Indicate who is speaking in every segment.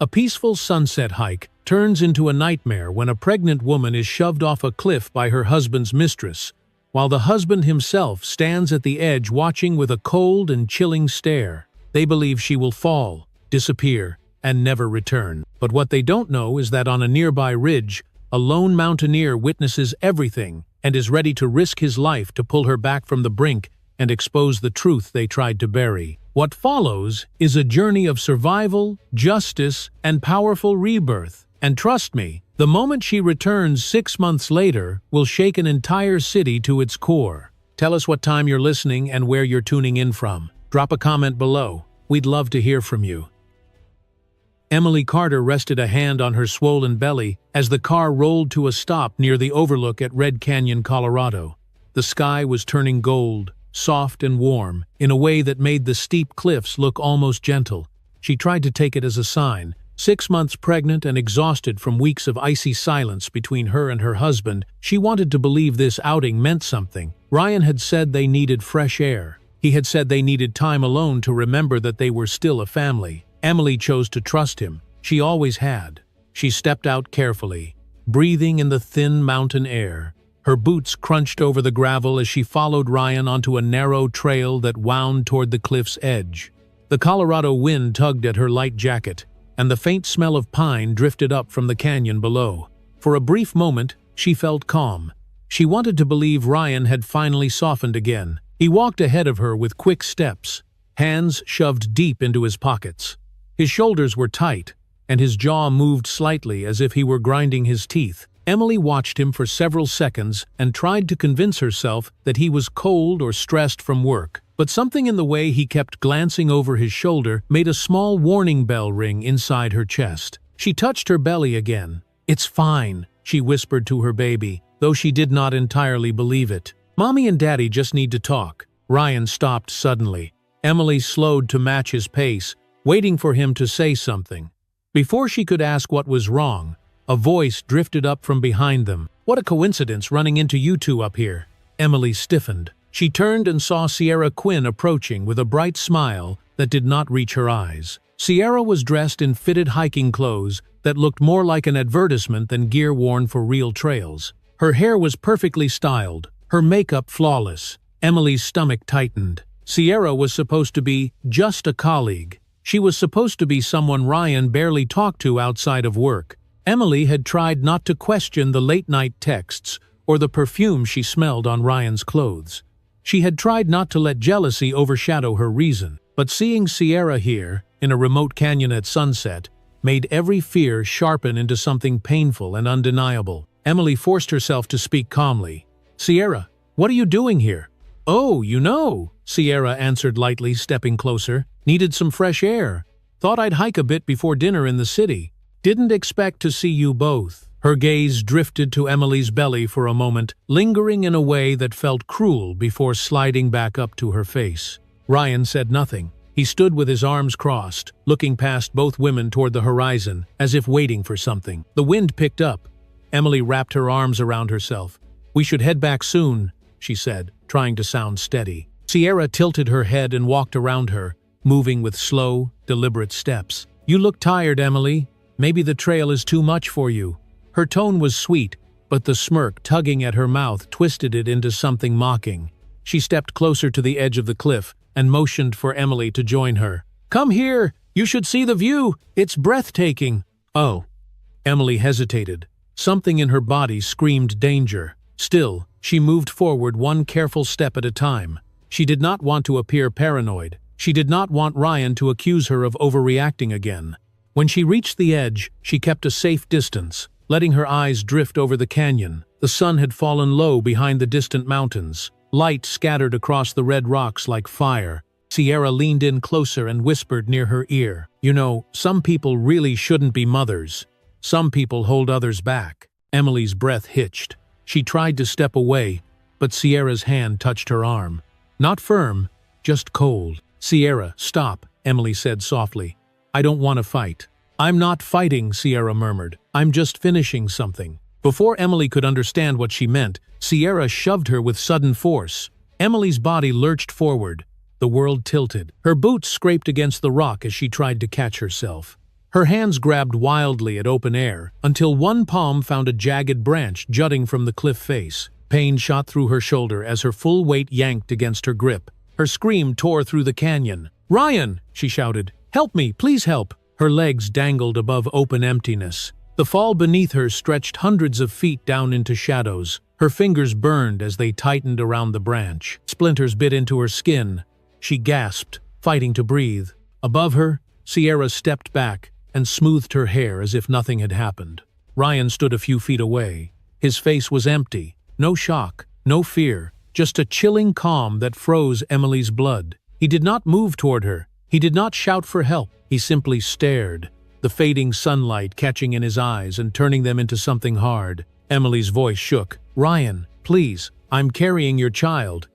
Speaker 1: A peaceful sunset hike turns into a nightmare when a pregnant woman is shoved off a cliff by her husband's mistress, while the husband himself stands at the edge watching with a cold and chilling stare. They believe she will fall, disappear, and never return. But what they don't know is that on a nearby ridge, a lone mountaineer witnesses everything and is ready to risk his life to pull her back from the brink and expose the truth they tried to bury. What follows is a journey of survival, justice, and powerful rebirth. And trust me, the moment she returns 6 months later will shake an entire city to its core. Tell us what time you're listening and where you're tuning in from. Drop a comment below. We'd love to hear from you. Emily Carter rested a hand on her swollen belly as the car rolled to a stop near the overlook at Red Canyon, Colorado. The sky was turning gold, soft and warm, in a way that made the steep cliffs look almost gentle. She tried to take it as a sign. 6 months pregnant and exhausted from weeks of icy silence between her and her husband, she wanted to believe this outing meant something. Ryan had said they needed fresh air. He had said they needed time alone to remember that they were still a family. Emily chose to trust him. She always had. She stepped out carefully, breathing in the thin mountain air. Her boots crunched over the gravel as she followed Ryan onto a narrow trail that wound toward the cliff's edge. The Colorado wind tugged at her light jacket, and the faint smell of pine drifted up from the canyon below. For a brief moment, she felt calm. She wanted to believe Ryan had finally softened again. He walked ahead of her with quick steps, hands shoved deep into his pockets. His shoulders were tight, and his jaw moved slightly as if he were grinding his teeth. Emily watched him for several seconds and tried to convince herself that he was cold or stressed from work. But something in the way he kept glancing over his shoulder made a small warning bell ring inside her chest. She touched her belly again. "It's fine," she whispered to her baby, though she did not entirely believe it. "Mommy and Daddy just need to talk." Ryan stopped suddenly. Emily slowed to match his pace, waiting for him to say something. Before she could ask what was wrong, a voice drifted up from behind them. "What a coincidence running into you two up here." Emily stiffened. She turned and saw Sierra Quinn approaching with a bright smile that did not reach her eyes. Sierra was dressed in fitted hiking clothes that looked more like an advertisement than gear worn for real trails. Her hair was perfectly styled, her makeup flawless. Emily's stomach tightened. Sierra was supposed to be just a colleague. She was supposed to be someone Ryan barely talked to outside of work. Emily had tried not to question the late-night texts or the perfume she smelled on Ryan's clothes. She had tried not to let jealousy overshadow her reason. But seeing Sierra here, in a remote canyon at sunset, made every fear sharpen into something painful and undeniable. Emily forced herself to speak calmly. "Sierra, what are you doing here?" "Oh, you know," Sierra answered lightly, stepping closer. "Needed some fresh air. Thought I'd hike a bit before dinner in the city. Didn't expect to see you both." Her gaze drifted to Emily's belly for a moment, lingering in a way that felt cruel before sliding back up to her face. Ryan said nothing. He stood with his arms crossed, looking past both women toward the horizon, as if waiting for something. The wind picked up. Emily wrapped her arms around herself. "We should head back soon," she said, trying to sound steady. Sierra tilted her head and walked around her, moving with slow, deliberate steps. "You look tired, Emily. Maybe the trail is too much for you." Her tone was sweet, but the smirk tugging at her mouth twisted it into something mocking. She stepped closer to the edge of the cliff and motioned for Emily to join her. "Come here! You should see the view! It's breathtaking!" "Oh." Emily hesitated. Something in her body screamed danger. Still, she moved forward one careful step at a time. She did not want to appear paranoid. She did not want Ryan to accuse her of overreacting again. When she reached the edge, she kept a safe distance, letting her eyes drift over the canyon. The sun had fallen low behind the distant mountains. Light scattered across the red rocks like fire. Sierra leaned in closer and whispered near her ear, "You know, some people really shouldn't be mothers. Some people hold others back." Emily's breath hitched. She tried to step away, but Sierra's hand touched her arm. Not firm, just cold. "Sierra, stop," Emily said softly. "I don't want to fight." "I'm not fighting," Sierra murmured. "I'm just finishing something." Before Emily could understand what she meant, Sierra shoved her with sudden force. Emily's body lurched forward. The world tilted. Her boots scraped against the rock as she tried to catch herself. Her hands grabbed wildly at open air, until one palm found a jagged branch jutting from the cliff face. Pain shot through her shoulder as her full weight yanked against her grip. Her scream tore through the canyon. "Ryan!" she shouted. "Help me, please help!" Her legs dangled above open emptiness. The fall beneath her stretched hundreds of feet down into shadows. Her fingers burned as they tightened around the branch. Splinters bit into her skin. She gasped, fighting to breathe. Above her, Sierra stepped back and smoothed her hair as if nothing had happened. Ryan stood a few feet away. His face was empty. No shock, no fear, just a chilling calm that froze Emily's blood. He did not move toward her. He did not shout for help. He simply stared, the fading sunlight catching in his eyes and turning them into something hard. Emily's voice shook. "Ryan, please, I'm carrying your child."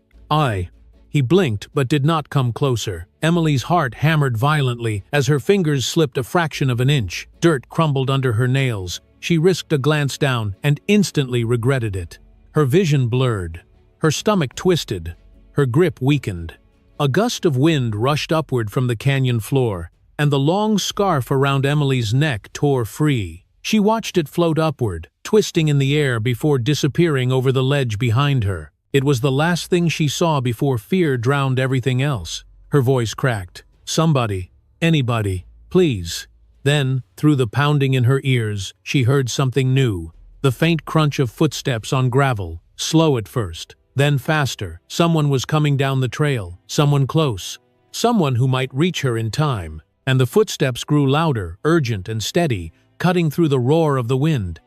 Speaker 1: He blinked but did not come closer. Emily's heart hammered violently as her fingers slipped a fraction of an inch. Dirt crumbled under her nails. She risked a glance down and instantly regretted it. Her vision blurred. Her stomach twisted. Her grip weakened. A gust of wind rushed upward from the canyon floor, and the long scarf around Emily's neck tore free. She watched it float upward, twisting in the air before disappearing over the ledge behind her. It was the last thing she saw before fear drowned everything else. Her voice cracked. "Somebody, anybody, please." Then, through the pounding in her ears, she heard something new. The faint crunch of footsteps on gravel, slow at first, then faster. Someone was coming down the trail, someone close, someone who might reach her in time. And the footsteps grew louder, urgent and steady, cutting through the roar of the wind.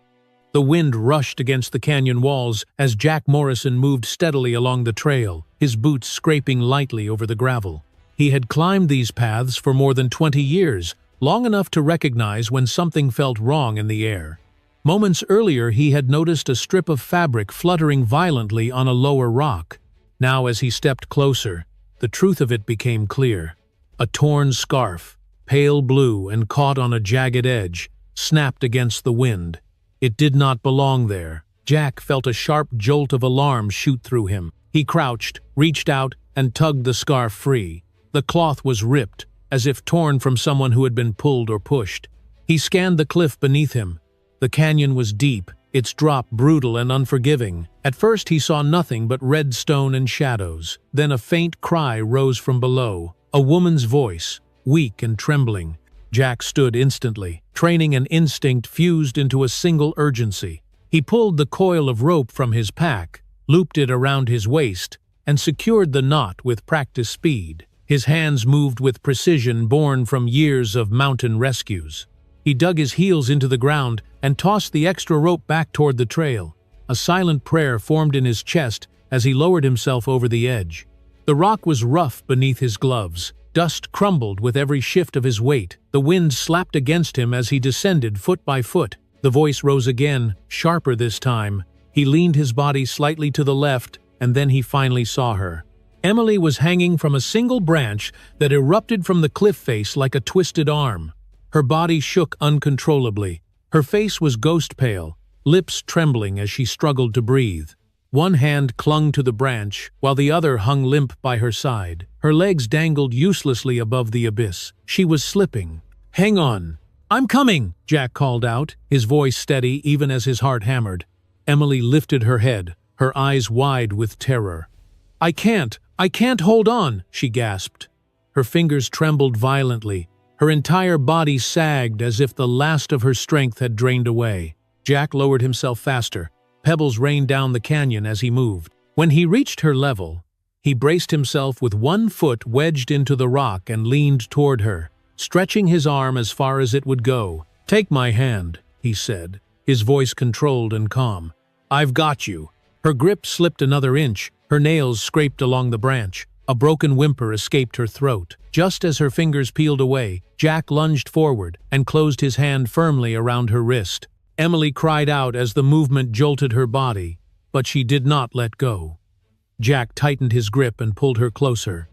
Speaker 1: The wind rushed against the canyon walls as Jack Morrison moved steadily along the trail, his boots scraping lightly over the gravel. He had climbed these paths for more than 20 years, long enough to recognize when something felt wrong in the air. Moments earlier he had noticed a strip of fabric fluttering violently on a lower rock. Now as he stepped closer, the truth of it became clear. A torn scarf, pale blue and caught on a jagged edge, snapped against the wind. It did not belong there. Jack felt a sharp jolt of alarm shoot through him. He crouched, reached out, and tugged the scarf free. The cloth was ripped, as if torn from someone who had been pulled or pushed. He scanned the cliff beneath him. The canyon was deep, its drop brutal and unforgiving. At first he saw nothing but red stone and shadows. Then a faint cry rose from below. A woman's voice, weak and trembling. Jack stood instantly. Training and instinct fused into a single urgency. He pulled the coil of rope from his pack, looped it around his waist, and secured the knot with practiced speed. His hands moved with precision born from years of mountain rescues. He dug his heels into the ground and tossed the extra rope back toward the trail. A silent prayer formed in his chest as he lowered himself over the edge. The rock was rough beneath his gloves. Dust crumbled with every shift of his weight. The wind slapped against him as he descended foot by foot. The voice rose again, sharper this time. He leaned his body slightly to the left, and then he finally saw her. Emily was hanging from a single branch that erupted from the cliff face like a twisted arm. Her body shook uncontrollably. Her face was ghost pale, lips trembling as she struggled to breathe. One hand clung to the branch, while the other hung limp by her side. Her legs dangled uselessly above the abyss. She was slipping. "Hang on! I'm coming!" Jack called out, his voice steady even as his heart hammered. Emily lifted her head, her eyes wide with terror. I can't hold on!" she gasped. Her fingers trembled violently. Her entire body sagged as if the last of her strength had drained away. Jack lowered himself faster. Pebbles rained down the canyon as he moved. When he reached her level, he braced himself with one foot wedged into the rock and leaned toward her, stretching his arm as far as it would go. "Take my hand," he said, his voice controlled and calm. "I've got you." Her grip slipped another inch. Her nails scraped along the branch. A broken whimper escaped her throat. Just as her fingers peeled away, Jack lunged forward and closed his hand firmly around her wrist. Emily cried out as the movement jolted her body, but she did not let go. Jack tightened his grip and pulled her closer.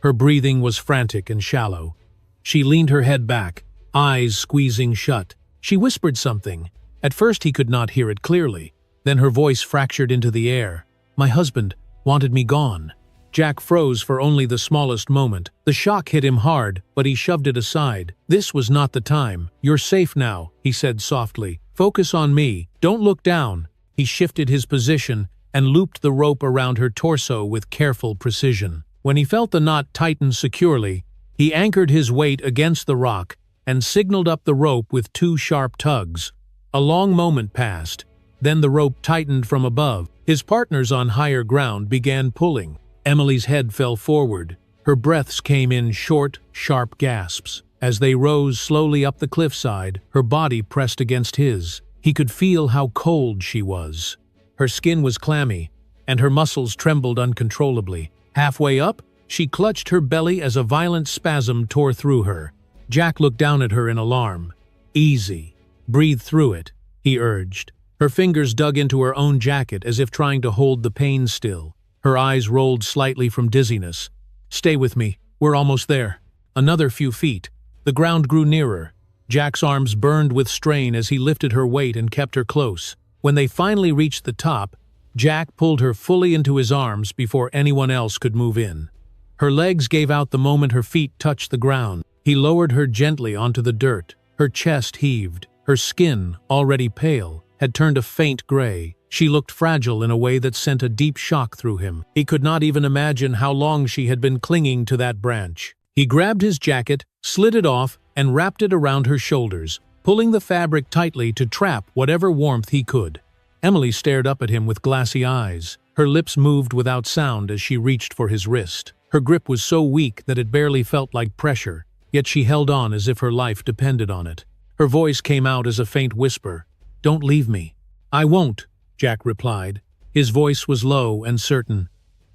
Speaker 1: Her breathing was frantic and shallow. She leaned her head back, eyes squeezing shut. She whispered something. At first he could not hear it clearly. Then her voice fractured into the air. "My husband wanted me gone." Jack froze for only the smallest moment. The shock hit him hard, but he shoved it aside. This was not the time. "You're safe now," he said softly. "Focus on me. Don't look down." He shifted his position and looped the rope around her torso with careful precision. When he felt the knot tighten securely, he anchored his weight against the rock and signaled up the rope with 2 sharp tugs. A long moment passed. Then the rope tightened from above. His partners on higher ground began pulling. Emily's head fell forward. Her breaths came in short, sharp gasps. As they rose slowly up the cliffside, her body pressed against his. He could feel how cold she was. Her skin was clammy, and her muscles trembled uncontrollably. Halfway up, she clutched her belly as a violent spasm tore through her. Jack looked down at her in alarm. "Easy. Breathe through it," he urged. Her fingers dug into her own jacket as if trying to hold the pain still. Her eyes rolled slightly from dizziness. "Stay with me. We're almost there." Another few feet. The ground grew nearer. Jack's arms burned with strain as he lifted her weight and kept her close. When they finally reached the top, Jack pulled her fully into his arms before anyone else could move in. Her legs gave out the moment her feet touched the ground. He lowered her gently onto the dirt. Her chest heaved. Her skin, already pale, had turned a faint gray. She looked fragile in a way that sent a deep shock through him. He could not even imagine how long she had been clinging to that branch. He grabbed his jacket, slid it off, and wrapped it around her shoulders, pulling the fabric tightly to trap whatever warmth he could. Emily stared up at him with glassy eyes. Her lips moved without sound as she reached for his wrist. Her grip was so weak that it barely felt like pressure, yet she held on as if her life depended on it. Her voice came out as a faint whisper. "Don't leave me." "I won't," Jack replied. His voice was low and certain.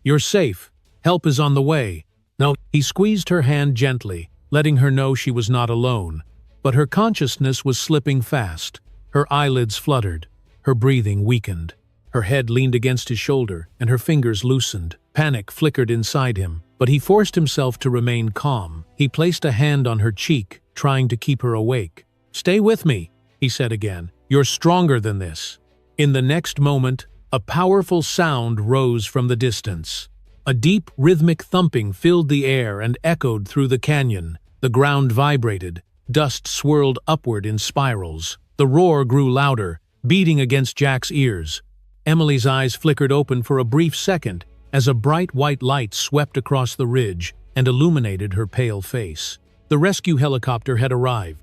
Speaker 1: "You're safe. Help is on the way." No, he squeezed her hand gently, letting her know she was not alone. But her consciousness was slipping fast. Her eyelids fluttered. Her breathing weakened. Her head leaned against his shoulder, and her fingers loosened. Panic flickered inside him, but he forced himself to remain calm. He placed a hand on her cheek, trying to keep her awake. "Stay with me," he said again. "You're stronger than this." In the next moment, a powerful sound rose from the distance. A deep, rhythmic thumping filled the air and echoed through the canyon. The ground vibrated. Dust swirled upward in spirals. The roar grew louder, beating against Jack's ears. Emily's eyes flickered open for a brief second as a bright white light swept across the ridge and illuminated her pale face. The rescue helicopter had arrived.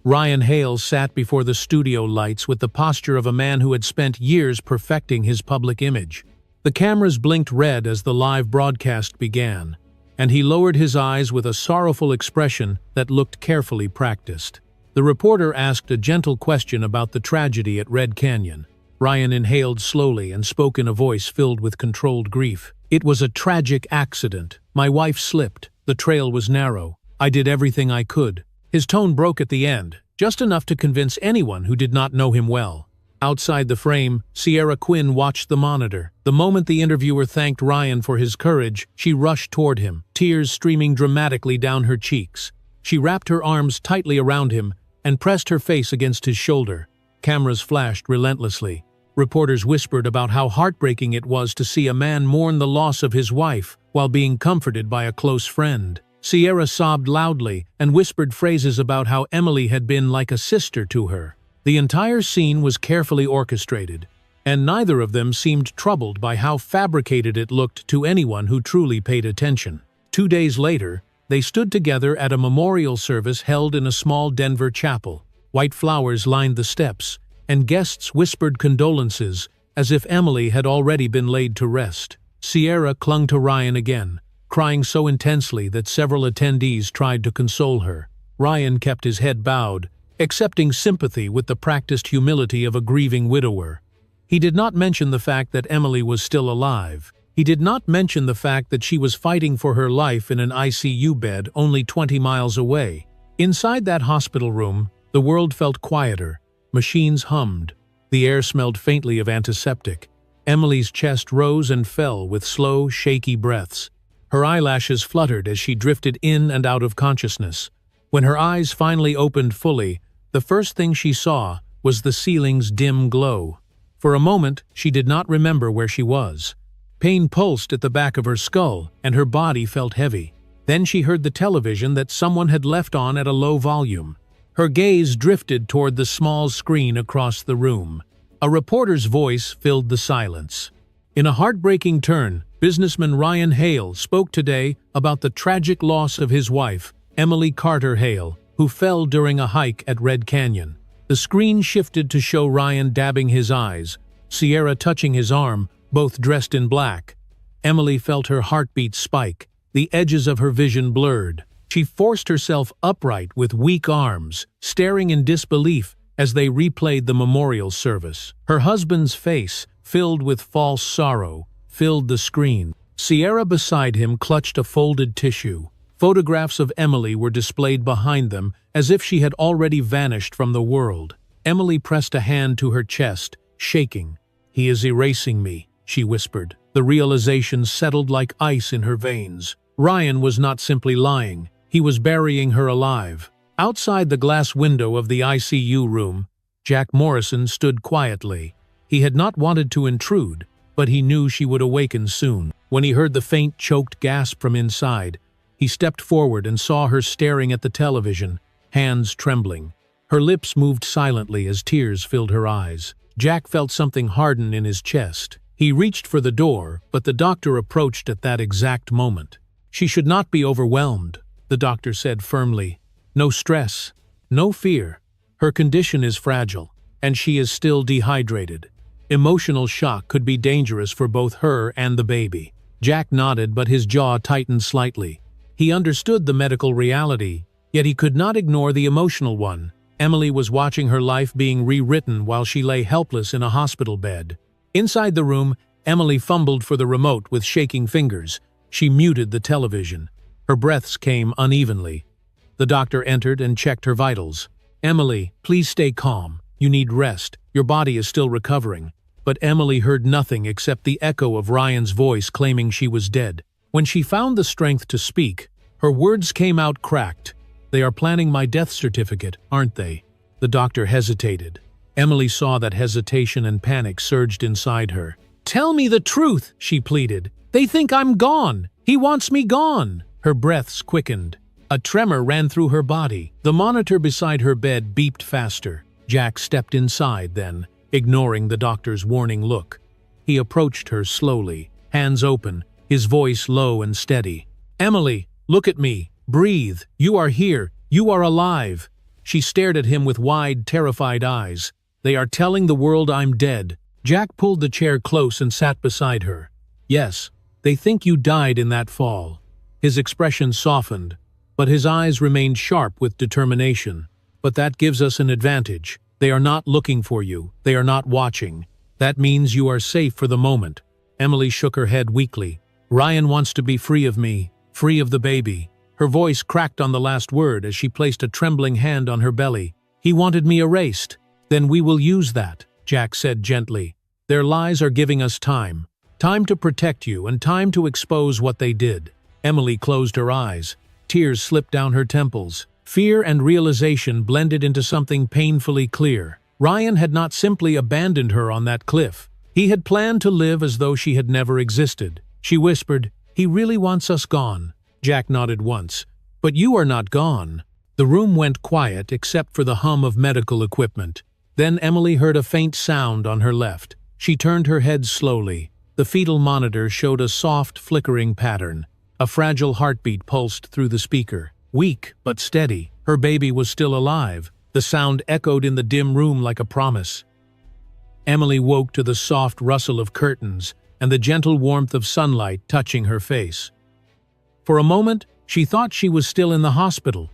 Speaker 1: Ryan Hale sat before the studio lights with the posture of a man who had spent years perfecting his public image. The cameras blinked red as the live broadcast began, and he lowered his eyes with a sorrowful expression that looked carefully practiced. The reporter asked a gentle question about the tragedy at Red Canyon. Ryan inhaled slowly and spoke in a voice filled with controlled grief. "It was a tragic accident. My wife slipped. The trail was narrow. I did everything I could." His tone broke at the end, just enough to convince anyone who did not know him well. Outside the frame, Sierra Quinn watched the monitor. The moment the interviewer thanked Ryan for his courage, she rushed toward him, tears streaming dramatically down her cheeks. She wrapped her arms tightly around him and pressed her face against his shoulder. Cameras flashed relentlessly. Reporters whispered about how heartbreaking it was to see a man mourn the loss of his wife while being comforted by a close friend. Sierra sobbed loudly and whispered phrases about how Emily had been like a sister to her. The entire scene was carefully orchestrated, and neither of them seemed troubled by how fabricated it looked to anyone who truly paid attention. 2 days later, they stood together at a memorial service held in a small Denver chapel. White flowers lined the steps, and guests whispered condolences as if Emily had already been laid to rest. Sierra clung to Ryan again, crying so intensely that several attendees tried to console her. Ryan kept his head bowed, accepting sympathy with the practiced humility of a grieving widower. He did not mention the fact that Emily was still alive. He did not mention the fact that she was fighting for her life in an ICU bed only 20 miles away. Inside that hospital room, the world felt quieter. Machines hummed. The air smelled faintly of antiseptic. Emily's chest rose and fell with slow, shaky breaths. Her eyelashes fluttered as she drifted in and out of consciousness. When her eyes finally opened fully, the first thing she saw was the ceiling's dim glow. For a moment, she did not remember where she was. Pain pulsed at the back of her skull, and her body felt heavy. Then she heard the television that someone had left on at a low volume. Her gaze drifted toward the small screen across the room. A reporter's voice filled the silence. In a heartbreaking turn, businessman Ryan Hale spoke today about the tragic loss of his wife, Emily Carter Hale, who fell during a hike at Red Canyon. The screen shifted to show Ryan dabbing his eyes, Sierra touching his arm, both dressed in black. Emily felt her heartbeat spike, the edges of her vision blurred. She forced herself upright with weak arms, staring in disbelief as they replayed the memorial service. Her husband's face, filled with false sorrow, filled the screen. Sierra beside him clutched a folded tissue. Photographs of Emily were displayed behind them as if she had already vanished from the world. Emily pressed a hand to her chest, shaking. "He is erasing me," she whispered. The realization settled like ice in her veins. Ryan was not simply lying. He was burying her alive. Outside the glass window of the ICU room, Jack Morrison stood quietly. He had not wanted to intrude, but he knew she would awaken soon. When he heard the faint, choked gasp from inside, he stepped forward and saw her staring at the television, hands trembling. Her lips moved silently as tears filled her eyes. Jack felt something harden in his chest. He reached for the door, but the doctor approached at that exact moment. "She should not be overwhelmed," the doctor said firmly. "No stress, no fear. Her condition is fragile, and she is still dehydrated. Emotional shock could be dangerous for both her and the baby." Jack nodded, but his jaw tightened slightly. He understood the medical reality, yet he could not ignore the emotional one. Emily was watching her life being rewritten while she lay helpless in a hospital bed. Inside the room, Emily fumbled for the remote with shaking fingers. She muted the television. Her breaths came unevenly. The doctor entered and checked her vitals. "Emily, please stay calm. You need rest. Your body is still recovering." But Emily heard nothing except the echo of Ryan's voice claiming she was dead. When she found the strength to speak, her words came out cracked. "They are planning my death certificate, aren't they?" The doctor hesitated. Emily saw that hesitation and panic surged inside her. "Tell me the truth," she pleaded. "They think I'm gone. He wants me gone." Her breaths quickened. A tremor ran through her body. The monitor beside her bed beeped faster. Jack stepped inside then, ignoring the doctor's warning look. He approached her slowly, hands open, his voice low and steady. "Emily, look at me. Breathe. You are here. You are alive." She stared at him with wide, terrified eyes. "They are telling the world I'm dead." Jack pulled the chair close and sat beside her. "Yes, they think you died in that fall." His expression softened, but his eyes remained sharp with determination. "But that gives us an advantage. They are not looking for you. They are not watching. That means you are safe for the moment." Emily shook her head weakly. "Ryan wants to be free of me, free of the baby." Her voice cracked on the last word as she placed a trembling hand on her belly. "He wanted me erased." "Then we will use that," Jack said gently. "Their lies are giving us time. Time to protect you and time to expose what they did." Emily closed her eyes. Tears slipped down her temples. Fear and realization blended into something painfully clear. Ryan had not simply abandoned her on that cliff. He had planned to live as though she had never existed. She whispered, "He really wants us gone." Jack nodded once. "But you are not gone." The room went quiet except for the hum of medical equipment. Then Emily heard a faint sound on her left. She turned her head slowly. The fetal monitor showed a soft, flickering pattern. A fragile heartbeat pulsed through the speaker. Weak, but steady. Her baby was still alive. The sound echoed in the dim room like a promise. Emily woke to the soft rustle of curtains and the gentle warmth of sunlight touching her face. For a moment, she thought she was still in the hospital.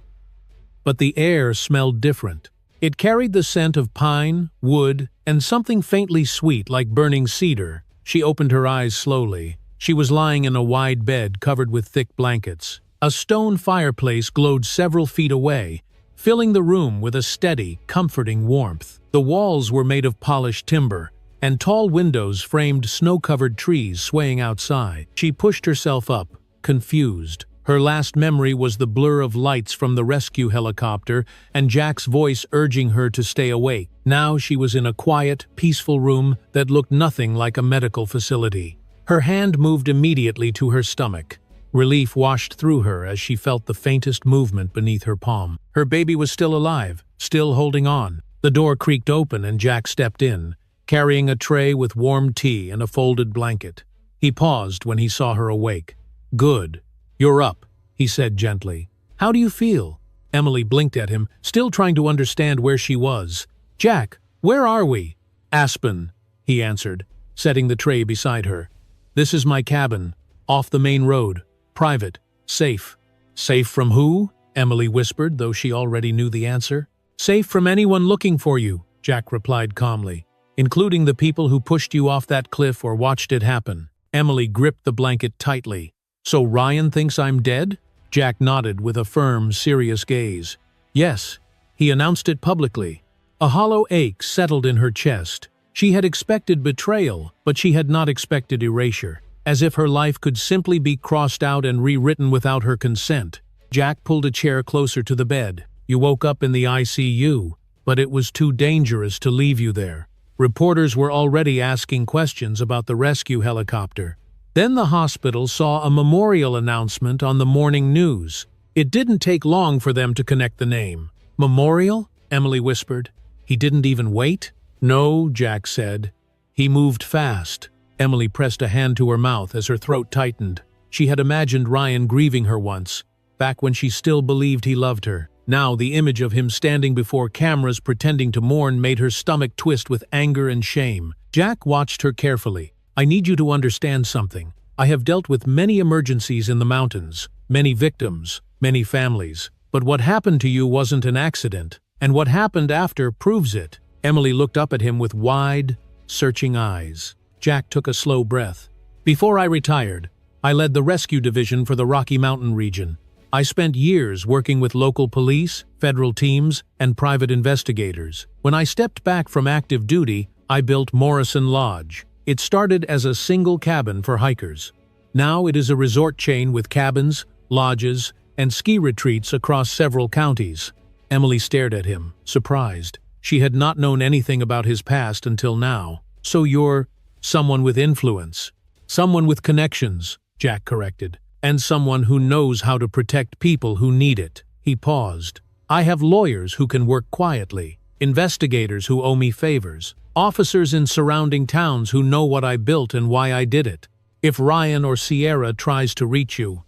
Speaker 1: But the air smelled different. It carried the scent of pine, wood, and something faintly sweet like burning cedar. She opened her eyes slowly. She was lying in a wide bed covered with thick blankets. A stone fireplace glowed several feet away, filling the room with a steady, comforting warmth. The walls were made of polished timber, and tall windows framed snow-covered trees swaying outside. She pushed herself up, confused. Her last memory was the blur of lights from the rescue helicopter and Jack's voice urging her to stay awake. Now she was in a quiet, peaceful room that looked nothing like a medical facility. Her hand moved immediately to her stomach. Relief washed through her as she felt the faintest movement beneath her palm. Her baby was still alive, still holding on. The door creaked open and Jack stepped in, carrying a tray with warm tea and a folded blanket. He paused when he saw her awake. "Good. You're up," he said gently. "How do you feel?" Emily blinked at him, still trying to understand where she was. "Jack, where are we?" "Aspen," he answered, setting the tray beside her. "This is my cabin, off the main road. Private. Safe." "Safe from who?" Emily whispered, though she already knew the answer. "Safe from anyone looking for you," Jack replied calmly, "including the people who pushed you off that cliff or watched it happen." Emily gripped the blanket tightly. "So Ryan thinks I'm dead?" Jack nodded with a firm, serious gaze. "Yes, he announced it publicly." A hollow ache settled in her chest. She had expected betrayal, but she had not expected erasure, as if her life could simply be crossed out and rewritten without her consent. Jack pulled a chair closer to the bed. "You woke up in the ICU, but it was too dangerous to leave you there. Reporters were already asking questions about the rescue helicopter. Then the hospital saw a memorial announcement on the morning news. It didn't take long for them to connect the name." "Memorial?" Emily whispered. "He didn't even wait?" "No," Jack said. "He moved fast." Emily pressed a hand to her mouth as her throat tightened. She had imagined Ryan grieving her once, back when she still believed he loved her. Now the image of him standing before cameras pretending to mourn made her stomach twist with anger and shame. Jack watched her carefully. "I need you to understand something. I have dealt with many emergencies in the mountains, many victims, many families. But what happened to you wasn't an accident, and what happened after proves it." Emily looked up at him with wide, searching eyes. Jack took a slow breath. "Before I retired, I led the rescue division for the Rocky Mountain region. I spent years working with local police, federal teams, and private investigators. When I stepped back from active duty, I built Morrison Lodge. It started as a single cabin for hikers. Now it is a resort chain with cabins, lodges, and ski retreats across several counties." Emily stared at him, surprised. She had not known anything about his past until now. "So you're someone with influence." "Someone with connections," Jack corrected, "and someone who knows how to protect people who need it." He paused. "I have lawyers who can work quietly, investigators who owe me favors, officers in surrounding towns who know what I built and why I did it. If Ryan or Sierra tries to reach you,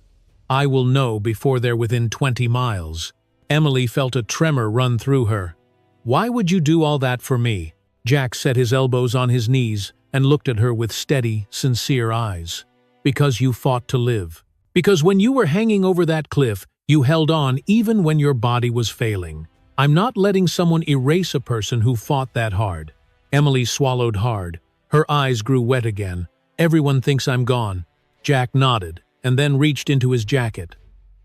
Speaker 1: I will know before they're within 20 miles. Emily felt a tremor run through her. "Why would you do all that for me?" Jack set his elbows on his knees and looked at her with steady, sincere eyes. "Because you fought to live. Because when you were hanging over that cliff, you held on even when your body was failing. I'm not letting someone erase a person who fought that hard." Emily swallowed hard. Her eyes grew wet again. "Everyone thinks I'm gone." Jack nodded, and then reached into his jacket.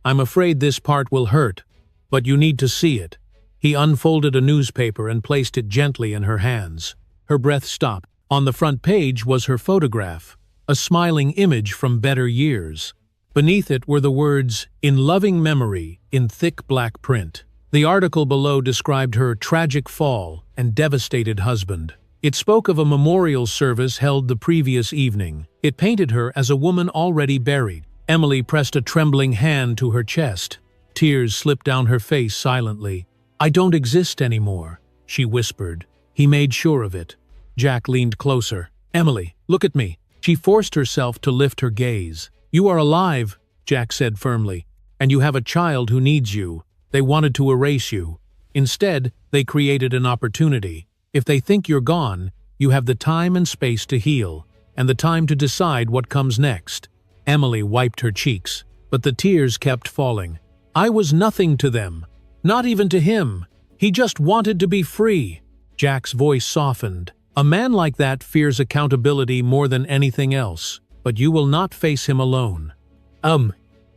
Speaker 1: "I'm afraid this part will hurt, but you need to see it." He unfolded a newspaper and placed it gently in her hands. Her breath stopped. On the front page was her photograph, a smiling image from better years. Beneath it were the words, "In loving memory," in thick black print. The article below described her tragic fall and devastated husband. It spoke of a memorial service held the previous evening. It painted her as a woman already buried. Emily pressed a trembling hand to her chest. Tears slipped down her face silently. "I don't exist anymore," she whispered. He made sure of it. Jack leaned closer. "Emily, look at me." She forced herself to lift her gaze. "You are alive," Jack said firmly, "and you have a child who needs you. They wanted to erase you. Instead, they created an opportunity. If they think you're gone, you have the time and space to heal, and the time to decide what comes next." Emily wiped her cheeks, but the tears kept falling. "I was nothing to them. Not even to him. He just wanted to be free." Jack's voice softened. "A man like that fears accountability more than anything else, but you will not face him alone."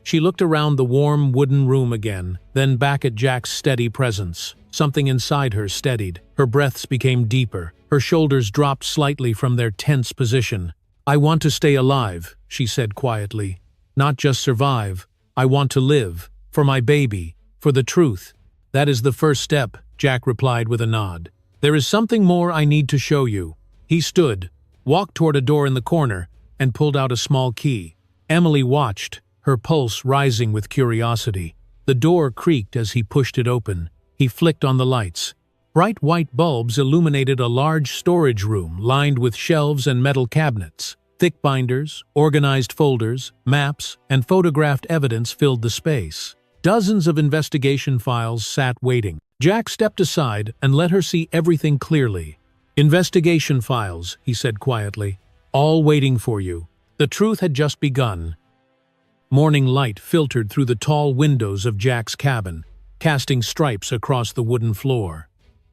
Speaker 1: She looked around the warm wooden room again, then back at Jack's steady presence. Something inside her steadied. Her breaths became deeper. Her shoulders dropped slightly from their tense position. "I want to stay alive," she said quietly. "Not just survive. I want to live. For my baby. For the truth." "That is the first step," Jack replied with a nod. "There is something more I need to show you." He stood, walked toward a door in the corner, and pulled out a small key. Emily watched, her pulse rising with curiosity. The door creaked as he pushed it open. He flicked on the lights. Bright white bulbs illuminated a large storage room lined with shelves and metal cabinets. Thick binders, organized folders, maps, and photographed evidence filled the space. Dozens of investigation files sat waiting. Jack stepped aside and let her see everything clearly. "Investigation files," he said quietly, "all waiting for you." The truth had just begun. Morning light filtered through the tall windows of Jack's cabin, casting stripes across the wooden floor.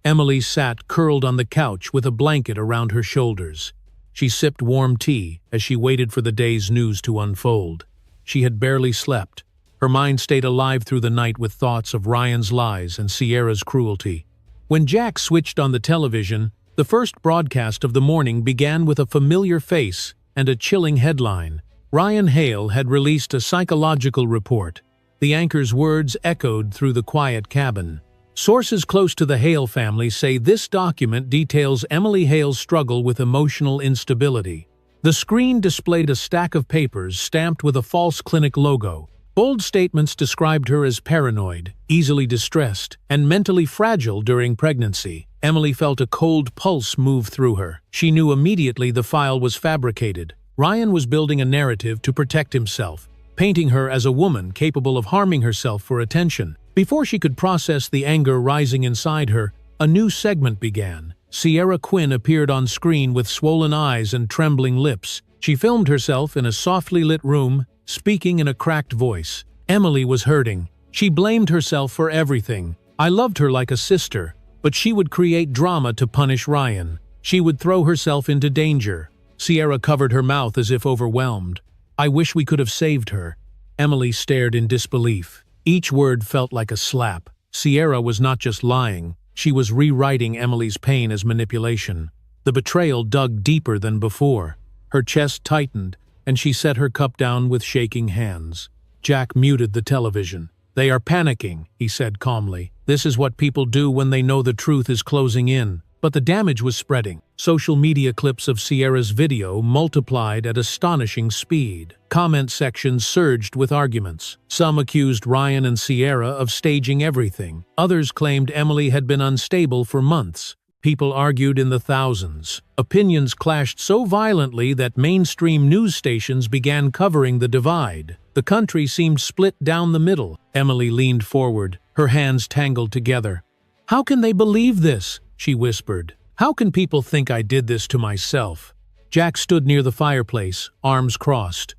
Speaker 1: Emily sat curled on the couch with a blanket around her shoulders. She sipped warm tea as she waited for the day's news to unfold. She had barely slept. Her mind stayed alive through the night with thoughts of Ryan's lies and Sierra's cruelty. When Jack switched on the television, the first broadcast of the morning began with a familiar face and a chilling headline. Ryan Hale had released a psychological report. The anchor's words echoed through the quiet cabin. Sources close to the Hale family say this document details Emily Hale's struggle with emotional instability. The screen displayed a stack of papers stamped with a false clinic logo. Bold statements described her as paranoid, easily distressed, and mentally fragile during pregnancy. Emily felt a cold pulse move through her. She knew immediately the file was fabricated. Ryan was building a narrative to protect himself, painting her as a woman capable of harming herself for attention. Before she could process the anger rising inside her, a new segment began. Sierra Quinn appeared on screen with swollen eyes and trembling lips. She filmed herself in a softly lit room, speaking in a cracked voice. Emily was hurting. She blamed herself for everything. "I loved her like a sister, but she would create drama to punish Ryan. She would throw herself into danger." Sierra covered her mouth as if overwhelmed. "I wish we could have saved her." Emily stared in disbelief. Each word felt like a slap. Sierra was not just lying. She was rewriting Emily's pain as manipulation. The betrayal dug deeper than before. Her chest tightened, and she set her cup down with shaking hands. Jack muted the television. "They are panicking," he said calmly. "This is what people do when they know the truth is closing in." But the damage was spreading. Social media clips of Sierra's video multiplied at astonishing speed. Comment sections surged with arguments. Some accused Ryan and Sierra of staging everything. Others claimed Emily had been unstable for months. People argued in the thousands. Opinions clashed so violently that mainstream news stations began covering the divide. The country seemed split down the middle. Emily leaned forward, her hands tangled together. "How can they believe this?" she whispered. "How can people think I did this to myself?" Jack stood near the fireplace, arms crossed.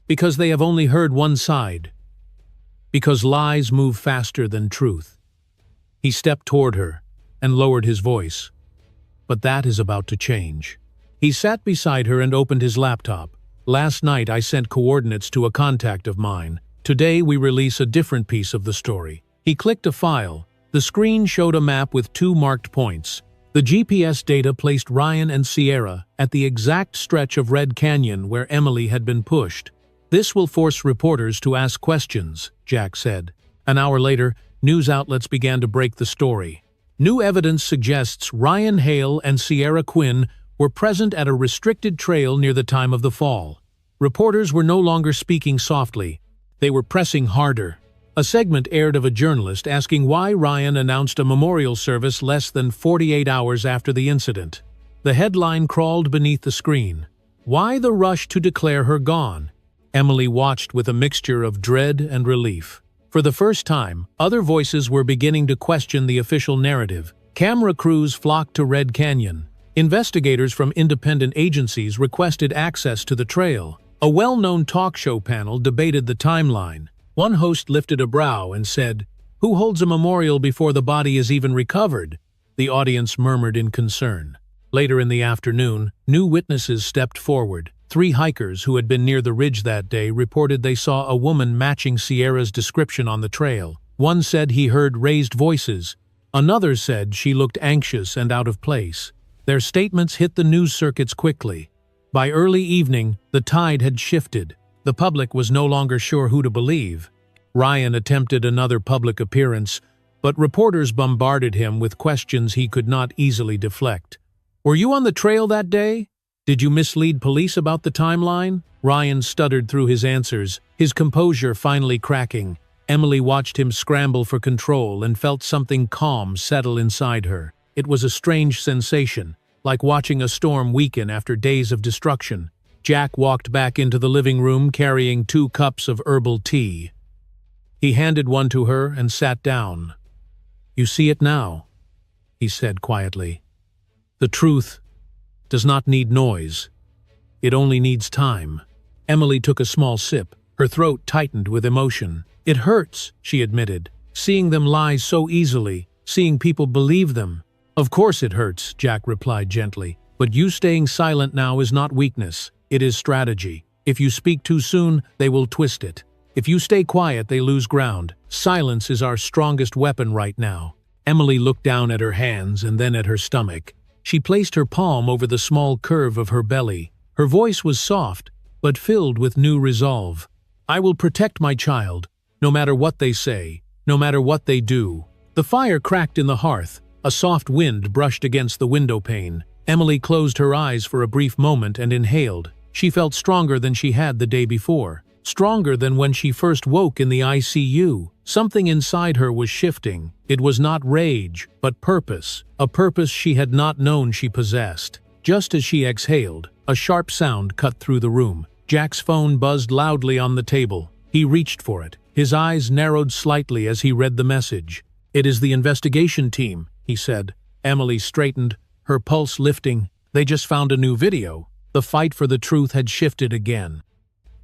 Speaker 1: "Because they have only heard one side. Because lies move faster than truth." He stepped toward her and lowered his voice. "But that is about to change." He sat beside her and opened his laptop. "Last night I sent coordinates to a contact of mine. Today we release a different piece of the story." He clicked a file. The screen showed a map with 2 marked points. The GPS data placed Ryan and Sierra at the exact stretch of Red Canyon where Emily had been pushed. "This will force reporters to ask questions," Jack said. An hour later, news outlets began to break the story. New evidence suggests Ryan Hale and Sierra Quinn were present at a restricted trail near the time of the fall. Reporters were no longer speaking softly. They were pressing harder. A segment aired of a journalist asking why Ryan announced a memorial service less than 48 hours after the incident. The headline crawled beneath the screen. "Why the rush to declare her gone?" Emily watched with a mixture of dread and relief. For the first time, other voices were beginning to question the official narrative. Camera crews flocked to Red Canyon. Investigators from independent agencies requested access to the trail. A well-known talk show panel debated the timeline. One host lifted a brow and said, "Who holds a memorial before the body is even recovered?" The audience murmured in concern. Later in the afternoon, new witnesses stepped forward. 3 hikers who had been near the ridge that day reported they saw a woman matching Sierra's description on the trail. One said he heard raised voices. Another said she looked anxious and out of place. Their statements hit the news circuits quickly. By early evening, the tide had shifted. The public was no longer sure who to believe. Ryan attempted another public appearance, but reporters bombarded him with questions he could not easily deflect. "Were you on the trail that day?" Did you mislead police about the timeline? Ryan stuttered through his answers, his composure finally cracking. Emily watched him scramble for control and felt something calm settle inside her. It was a strange sensation, like watching a storm weaken after days of destruction. Jack walked back into the living room carrying 2 cups of herbal tea. He handed one to her and sat down. "You see it now," he said quietly. "The truth does not need noise. It only needs time." Emily took a small sip. Her throat tightened with emotion. "It hurts," she admitted, "seeing them lie so easily, seeing people believe them." "Of course it hurts," Jack replied gently. "But you staying silent now is not weakness. It is strategy. If you speak too soon, they will twist it. If you stay quiet, they lose ground. Silence is our strongest weapon right now." Emily looked down at her hands and then at her stomach. She placed her palm over the small curve of her belly. Her voice was soft, but filled with new resolve. "I will protect my child, no matter what they say, no matter what they do." The fire cracked in the hearth. A soft wind brushed against the window pane. Emily closed her eyes for a brief moment and inhaled. She felt stronger than she had the day before. Stronger than when she first woke in the ICU. Something inside her was shifting. It was not rage, but purpose. A purpose she had not known she possessed. Just as she exhaled, a sharp sound cut through the room. Jack's phone buzzed loudly on the table. He reached for it. His eyes narrowed slightly as he read the message. "It is the investigation team," he said. Emily straightened, her pulse lifting. They just found a new video. The fight for the truth had shifted again.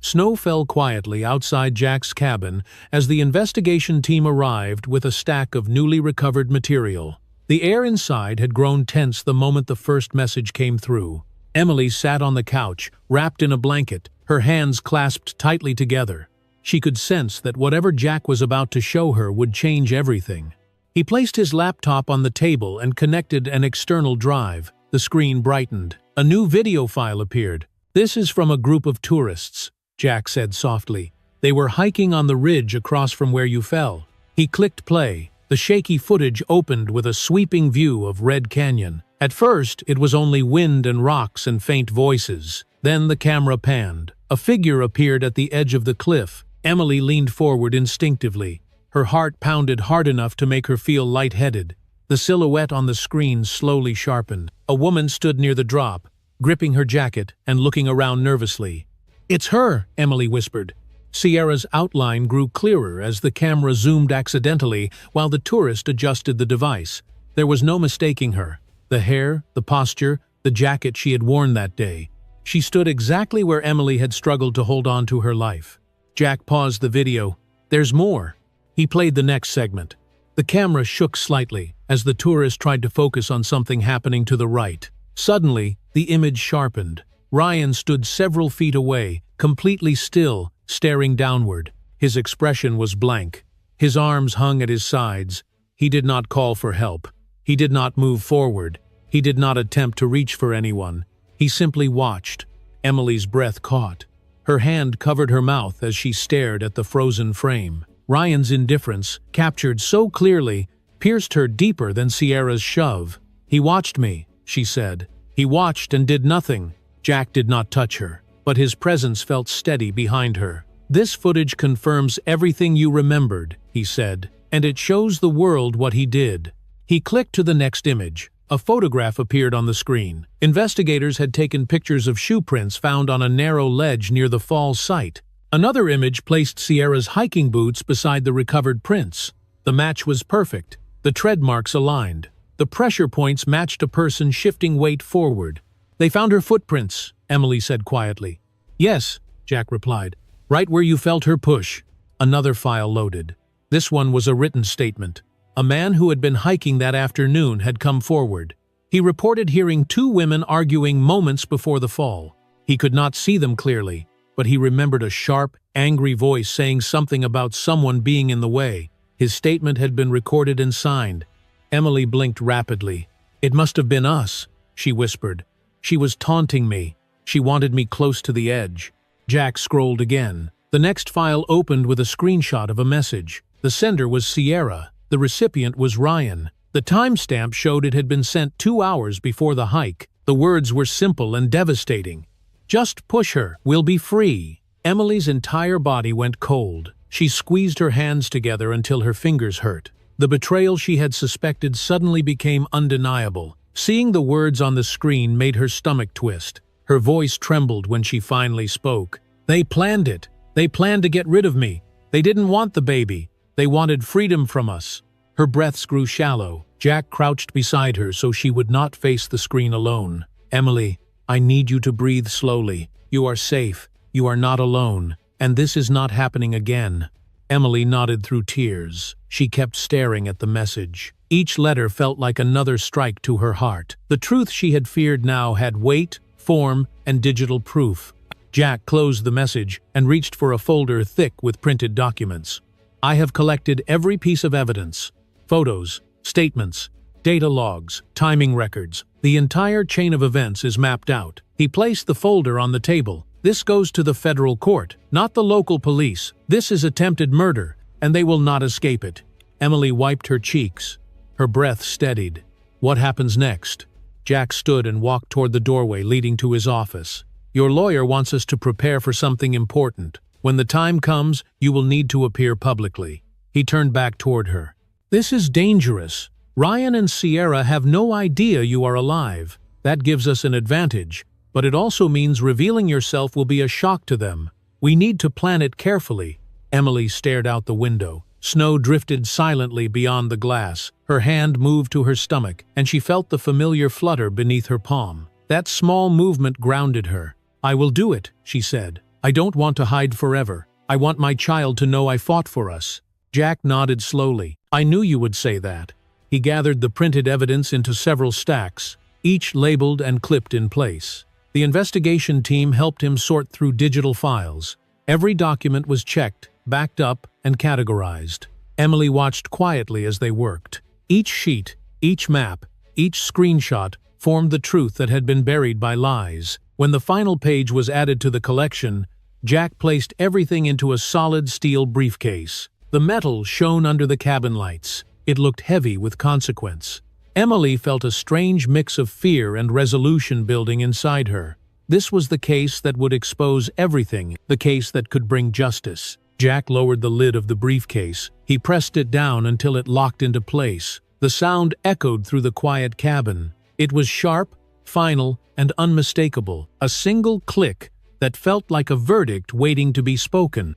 Speaker 1: Snow fell quietly outside Jack's cabin as the investigation team arrived with a stack of newly recovered material. The air inside had grown tense the moment the first message came through. Emily sat on the couch, wrapped in a blanket, her hands clasped tightly together. She could sense that whatever Jack was about to show her would change everything. He placed his laptop on the table and connected an external drive. The screen brightened. A new video file appeared. "This is from a group of tourists," Jack said softly. "They were hiking on the ridge across from where you fell." He clicked play. The shaky footage opened with a sweeping view of Red Canyon. At first, it was only wind and rocks and faint voices. Then the camera panned. A figure appeared at the edge of the cliff. Emily leaned forward instinctively. Her heart pounded hard enough to make her feel lightheaded. The silhouette on the screen slowly sharpened. A woman stood near the drop, gripping her jacket and looking around nervously. "It's her," Emily whispered. Sierra's outline grew clearer as the camera zoomed accidentally while the tourist adjusted the device. There was no mistaking her. The hair, the posture, the jacket she had worn that day. She stood exactly where Emily had struggled to hold on to her life. Jack paused the video. "There's more." He played the next segment. The camera shook slightly as the tourist tried to focus on something happening to the right. Suddenly, the image sharpened. Ryan stood several feet away, completely still, staring downward. His expression was blank. His arms hung at his sides. He did not call for help. He did not move forward. He did not attempt to reach for anyone. He simply watched. Emily's breath caught. Her hand covered her mouth as she stared at the frozen frame. Ryan's indifference, captured so clearly, pierced her deeper than Sierra's shove. "He watched me," she said. "He watched and did nothing." Jack did not touch her, but his presence felt steady behind her. "This footage confirms everything you remembered," he said, "and it shows the world what he did." He clicked to the next image. A photograph appeared on the screen. Investigators had taken pictures of shoe prints found on a narrow ledge near the fall site. Another image placed Sierra's hiking boots beside the recovered prints. The match was perfect. The tread marks aligned. The pressure points matched a person shifting weight forward. "They found her footprints," Emily said quietly. "Yes," Jack replied. "Right where you felt her push." Another file loaded. This one was a written statement. A man who had been hiking that afternoon had come forward. He reported hearing 2 women arguing moments before the fall. He could not see them clearly, but he remembered a sharp, angry voice saying something about someone being in the way. His statement had been recorded and signed. Emily blinked rapidly. "It must have been us," she whispered. "She was taunting me. She wanted me close to the edge." Jack scrolled again. The next file opened with a screenshot of a message. The sender was Sierra. The recipient was Ryan. The timestamp showed it had been sent 2 hours before the hike. The words were simple and devastating. "Just push her, we'll be free." Emily's entire body went cold. She squeezed her hands together until her fingers hurt. The betrayal she had suspected suddenly became undeniable. Seeing the words on the screen made her stomach twist. Her voice trembled when she finally spoke. "They planned it. They planned to get rid of me. They didn't want the baby. They wanted freedom from us." Her breaths grew shallow. Jack crouched beside her so she would not face the screen alone. "Emily, I need you to breathe slowly. You are safe. You are not alone. And this is not happening again." Emily nodded through tears. She kept staring at the message. Each letter felt like another strike to her heart. The truth she had feared now had weight, form, and digital proof. Jack closed the message and reached for a folder thick with printed documents. "I have collected every piece of evidence. Photos, statements, data logs, timing records. The entire chain of events is mapped out." He placed the folder on the table. "This goes to the federal court, not the local police. This is attempted murder, and they will not escape it." Emily wiped her cheeks. Her breath steadied. "What happens next?" Jack stood and walked toward the doorway leading to his office. "Your lawyer wants us to prepare for something important. When the time comes, you will need to appear publicly." He turned back toward her. "This is dangerous. Ryan and Sierra have no idea you are alive. That gives us an advantage, but it also means revealing yourself will be a shock to them. We need to plan it carefully." Emily stared out the window. Snow drifted silently beyond the glass. Her hand moved to her stomach, and she felt the familiar flutter beneath her palm. That small movement grounded her. "I will do it," she said. "I don't want to hide forever. I want my child to know I fought for us." Jack nodded slowly. "I knew you would say that." He gathered the printed evidence into several stacks, each labeled and clipped in place. The investigation team helped him sort through digital files. Every document was checked, backed up, and categorized. Emily watched quietly as they worked. Each sheet, each map, each screenshot formed the truth that had been buried by lies. When the final page was added to the collection, Jack placed everything into a solid steel briefcase. The metal shone under the cabin lights. It looked heavy with consequence. Emily felt a strange mix of fear and resolution building inside her. This was the case that would expose everything, the case that could bring justice. Jack lowered the lid of the briefcase. He pressed it down until it locked into place. The sound echoed through the quiet cabin. It was sharp, final, and unmistakable. A single click that felt like a verdict waiting to be spoken.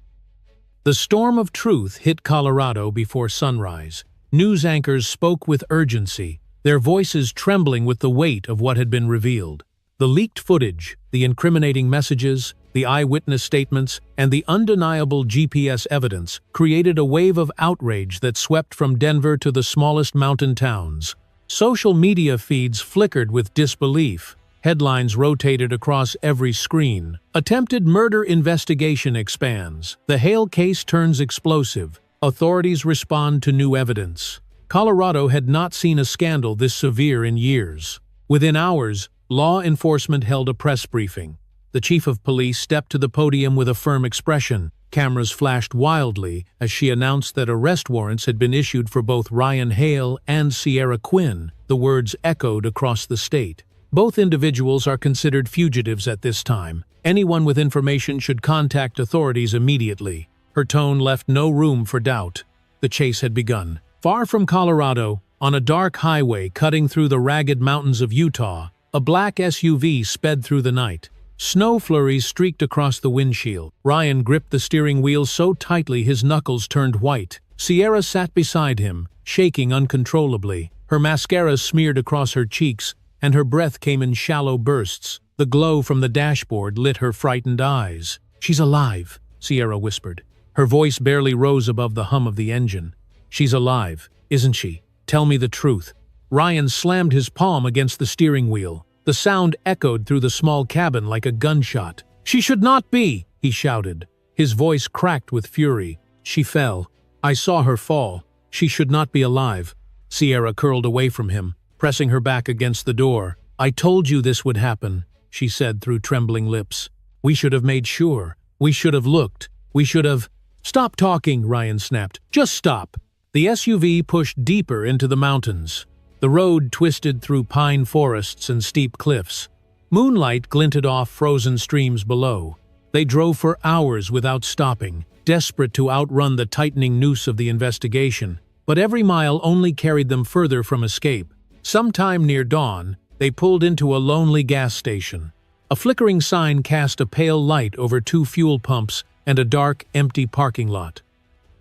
Speaker 1: The storm of truth hit Colorado before sunrise. News anchors spoke with urgency, their voices trembling with the weight of what had been revealed. The leaked footage, the incriminating messages, the eyewitness statements, and the undeniable GPS evidence created a wave of outrage that swept from Denver to the smallest mountain towns. Social media feeds flickered with disbelief. Headlines rotated across every screen. "Attempted murder investigation expands. The Hale case turns explosive. Authorities respond to new evidence." Colorado had not seen a scandal this severe in years. Within hours, law enforcement held a press briefing. The chief of police stepped to the podium with a firm expression. Cameras flashed wildly as she announced that arrest warrants had been issued for both Ryan Hale and Sierra Quinn. The words echoed across the state. "Both individuals are considered fugitives at this time. Anyone with information should contact authorities immediately." Her tone left no room for doubt. The chase had begun. Far from Colorado, on a dark highway cutting through the ragged mountains of Utah, a black SUV sped through the night. Snow flurries streaked across the windshield. Ryan gripped the steering wheel so tightly his knuckles turned white. Sierra sat beside him, shaking uncontrollably. Her mascara smeared across her cheeks, and her breath came in shallow bursts. The glow from the dashboard lit her frightened eyes. "She's alive," Sierra whispered. Her voice barely rose above the hum of the engine. "She's alive, isn't she? Tell me the truth." Ryan slammed his palm against the steering wheel. The sound echoed through the small cabin like a gunshot. "She should not be," he shouted. His voice cracked with fury. "She fell. I saw her fall. She should not be alive." Sierra curled away from him, pressing her back against the door. "I told you this would happen," she said through trembling lips. "We should have made sure. We should have looked. We should have—" "Stop talking," Ryan snapped. "Just stop." The SUV pushed deeper into the mountains. The road twisted through pine forests and steep cliffs. Moonlight glinted off frozen streams below. They drove for hours without stopping, desperate to outrun the tightening noose of the investigation. But every mile only carried them further from escape. Sometime near dawn, they pulled into a lonely gas station. A flickering sign cast a pale light over 2 fuel pumps and a dark, empty parking lot.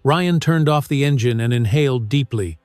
Speaker 1: Ryan turned off the engine and inhaled deeply.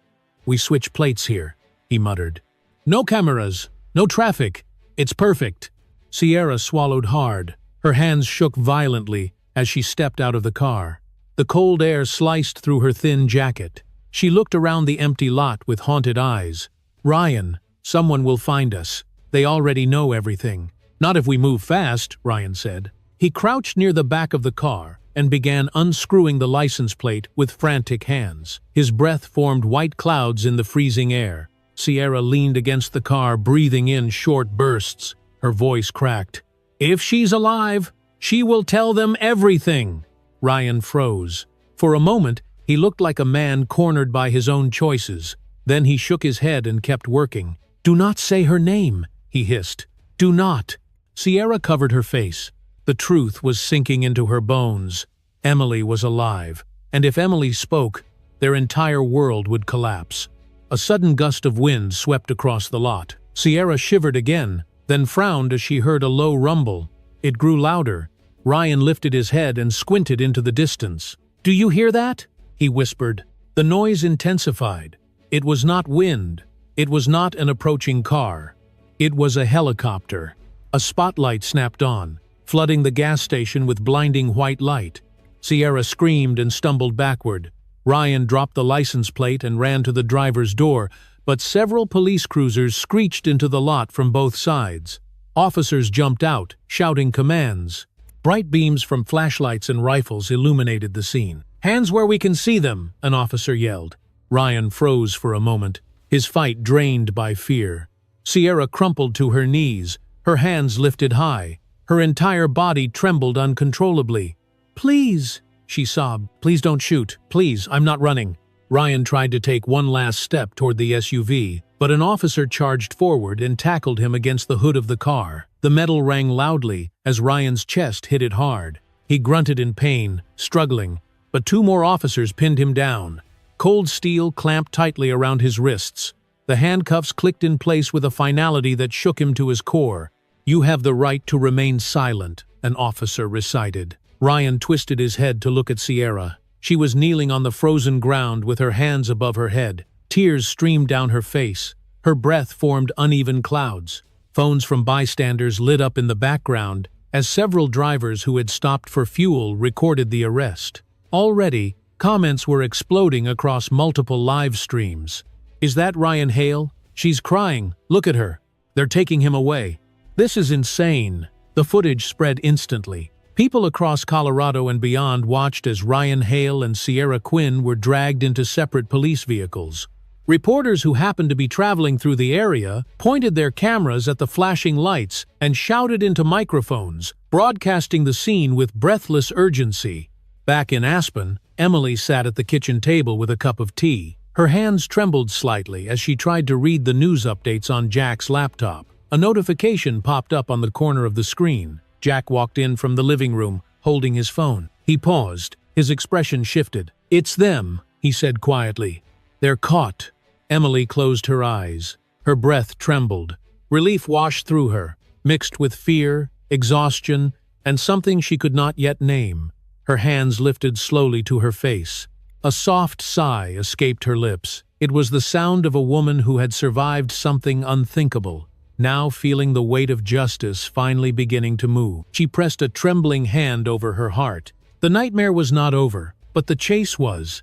Speaker 1: "We switch plates here," he muttered. "No cameras, no traffic. It's perfect." Sierra swallowed hard. Her hands shook violently as she stepped out of the car. The cold air sliced through her thin jacket. She looked around the empty lot with haunted eyes. "Ryan, someone will find us. They already know everything." "Not if we move fast," Ryan said. He crouched near the back of the car and began unscrewing the license plate with frantic hands. His breath formed white clouds in the freezing air. Sierra leaned against the car, breathing in short bursts. Her voice cracked. "If she's alive, she will tell them everything." Ryan froze. For a moment, he looked like a man cornered by his own choices. Then he shook his head and kept working. "Do not say her name," he hissed. "Do not." Sierra covered her face. The truth was sinking into her bones. Emily was alive, and if Emily spoke, their entire world would collapse. A sudden gust of wind swept across the lot. Sierra shivered again, then frowned as she heard a low rumble. It grew louder. Ryan lifted his head and squinted into the distance. "Do you hear that?" he whispered. The noise intensified. It was not wind. It was not an approaching car. It was a helicopter. A spotlight snapped on, flooding the gas station with blinding white light. Sierra screamed and stumbled backward. Ryan dropped the license plate and ran to the driver's door, but several police cruisers screeched into the lot from both sides. Officers jumped out, shouting commands. Bright beams from flashlights and rifles illuminated the scene. "Hands where we can see them," an officer yelled. Ryan froze for a moment, his fight drained by fear. Sierra crumpled to her knees, her hands lifted high. Her entire body trembled uncontrollably. "Please," she sobbed. "Please don't shoot. Please, I'm not running." Ryan tried to take one last step toward the SUV, but an officer charged forward and tackled him against the hood of the car. The metal rang loudly as Ryan's chest hit it hard. He grunted in pain, struggling, but 2 more officers pinned him down. Cold steel clamped tightly around his wrists. The handcuffs clicked in place with a finality that shook him to his core. "You have the right to remain silent," an officer recited. Ryan twisted his head to look at Sierra. She was kneeling on the frozen ground with her hands above her head. Tears streamed down her face. Her breath formed uneven clouds. Phones from bystanders lit up in the background as several drivers who had stopped for fuel recorded the arrest. Already, comments were exploding across multiple live streams. "Is that Ryan Hale? She's crying. Look at her. They're taking him away. This is insane." The footage spread instantly. People across Colorado and beyond watched as Ryan Hale and Sierra Quinn were dragged into separate police vehicles. Reporters who happened to be traveling through the area pointed their cameras at the flashing lights and shouted into microphones, broadcasting the scene with breathless urgency. Back in Aspen, Emily sat at the kitchen table with a cup of tea. Her hands trembled slightly as she tried to read the news updates on Jack's laptop. A notification popped up on the corner of the screen. Jack walked in from the living room, holding his phone. He paused. His expression shifted. "It's them," he said quietly. "They're caught." Emily closed her eyes. Her breath trembled. Relief washed through her, mixed with fear, exhaustion, and something she could not yet name. Her hands lifted slowly to her face. A soft sigh escaped her lips. It was the sound of a woman who had survived something unthinkable, now feeling the weight of justice finally beginning to move. She pressed a trembling hand over her heart. The nightmare was not over, but the chase was.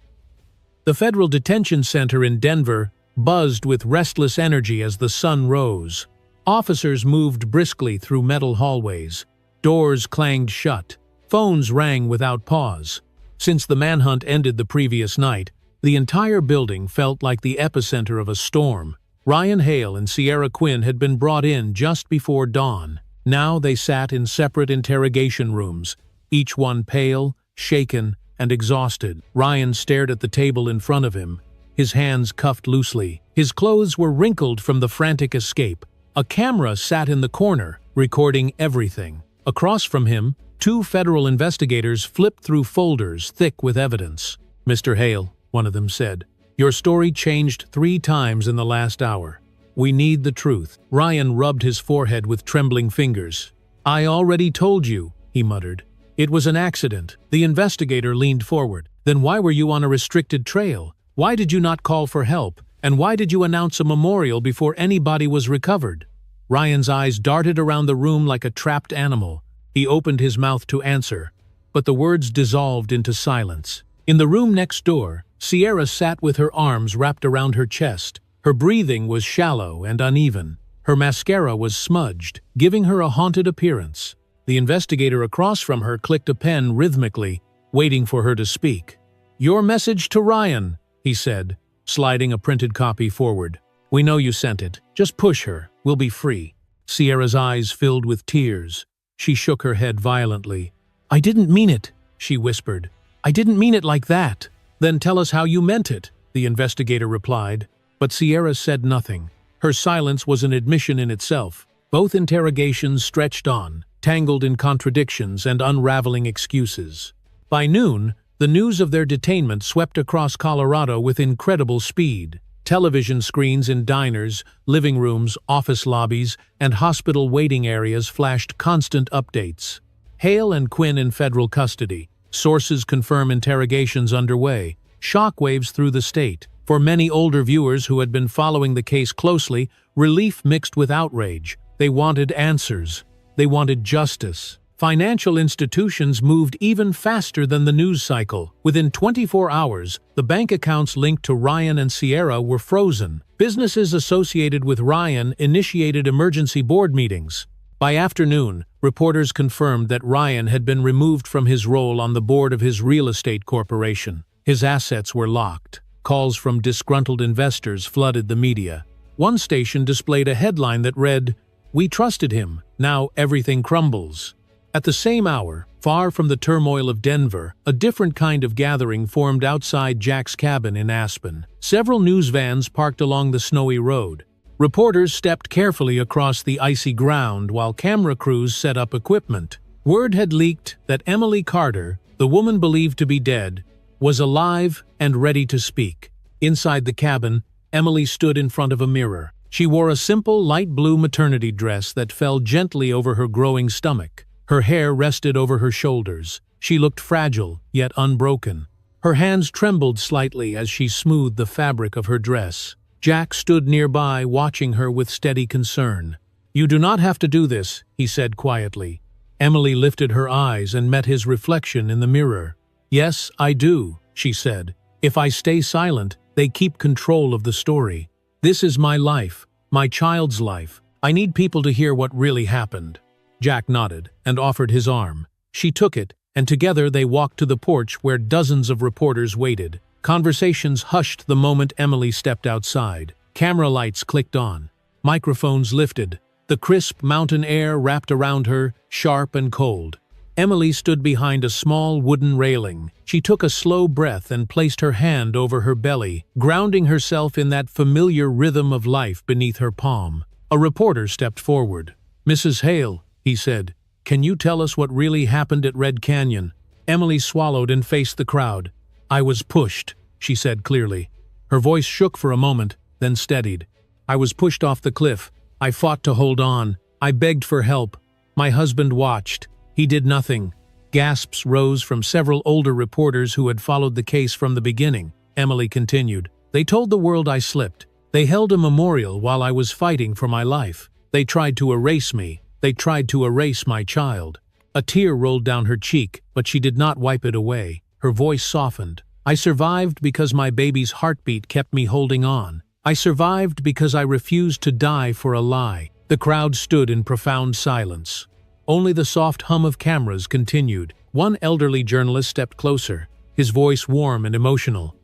Speaker 1: The federal detention center in Denver buzzed with restless energy as the sun rose. Officers moved briskly through metal hallways. Doors clanged shut. Phones rang without pause. Since the manhunt ended the previous night, the entire building felt like the epicenter of a storm. Ryan Hale and Sierra Quinn had been brought in just before dawn. Now they sat in separate interrogation rooms, each one pale, shaken, and exhausted. Ryan stared at the table in front of him. his hands cuffed loosely. His clothes were wrinkled from the frantic escape. A camera sat in the corner, recording everything. Across from him, two federal investigators flipped through folders thick with evidence. "Mr. Hale," one of them said, "your story changed 3 times in the last hour. We need the truth." Ryan rubbed his forehead with trembling fingers. "I already told you," he muttered. "It was an accident." The investigator leaned forward. "Then why were you on a restricted trail? Why did you not call for help? And why did you announce a memorial before anybody was recovered?" Ryan's eyes darted around the room like a trapped animal. He opened his mouth to answer, but the words dissolved into silence. In the room next door, Sierra sat with her arms wrapped around her chest. Her breathing was shallow and uneven. Her mascara was smudged, giving her a haunted appearance. The investigator across from her clicked a pen rhythmically, waiting for her to speak. "Your message to Ryan," he said, sliding a printed copy forward. "We know you sent it. Just push her. We'll be free." Sierra's eyes filled with tears. She shook her head violently. "I didn't mean it," she whispered. "I didn't mean it like that." "Then tell us how you meant it," the investigator replied. But Sierra said nothing. Her silence was an admission in itself. Both interrogations stretched on, tangled in contradictions and unraveling excuses. By noon, the news of their detainment swept across Colorado with incredible speed. Television screens in diners, living rooms, office lobbies, and hospital waiting areas flashed constant updates. Hale and Quinn in federal custody. Sources confirm interrogations underway. Shockwaves through the state. For many older viewers who had been following the case closely, relief mixed with outrage. They wanted answers. They wanted justice. Financial institutions moved even faster than the news cycle. Within 24 hours, the bank accounts linked to Ryan and Sierra were frozen. Businesses associated with Ryan initiated emergency board meetings. By afternoon, reporters confirmed that Ryan had been removed from his role on the board of his real estate corporation. His assets were locked. Calls from disgruntled investors flooded the media. One station displayed a headline that read, "We trusted him, now everything crumbles." At the same hour, far from the turmoil of Denver, a different kind of gathering formed outside Jack's cabin in Aspen. Several news vans parked along the snowy road. Reporters stepped carefully across the icy ground while camera crews set up equipment. Word had leaked that Emily Carter, the woman believed to be dead, was alive and ready to speak. Inside the cabin, Emily stood in front of a mirror. She wore a simple light blue maternity dress that fell gently over her growing stomach. Her hair rested over her shoulders. She looked fragile, yet unbroken. Her hands trembled slightly as she smoothed the fabric of her dress. Jack stood nearby, watching her with steady concern. "You do not have to do this," he said quietly. Emily lifted her eyes and met his reflection in the mirror. "Yes, I do," she said. "If I stay silent, they keep control of the story. This is my life, my child's life. I need people to hear what really happened." Jack nodded and offered his arm. She took it, and together they walked to the porch where dozens of reporters waited. Conversations hushed the moment Emily stepped outside. Camera lights clicked on. Microphones lifted. The crisp mountain air wrapped around her, sharp and cold. Emily stood behind a small wooden railing. She took a slow breath and placed her hand over her belly, grounding herself in that familiar rhythm of life beneath her palm. A reporter stepped forward. "Mrs. Hale," he said, "can you tell us what really happened at Red Canyon?" Emily swallowed and faced the crowd. "I was pushed," she said clearly. Her voice shook for a moment, then steadied. "I was pushed off the cliff. I fought to hold on. I begged for help. My husband watched. He did nothing." Gasps rose from several older reporters who had followed the case from the beginning. Emily continued, "They told the world I slipped. They held a memorial while I was fighting for my life. They tried to erase me. They tried to erase my child." A tear rolled down her cheek, but she did not wipe it away. Her voice softened. "I survived because my baby's heartbeat kept me holding on. I survived because I refused to die for a lie." The crowd stood in profound silence. Only the soft hum of cameras continued. One elderly journalist stepped closer, his voice warm and emotional.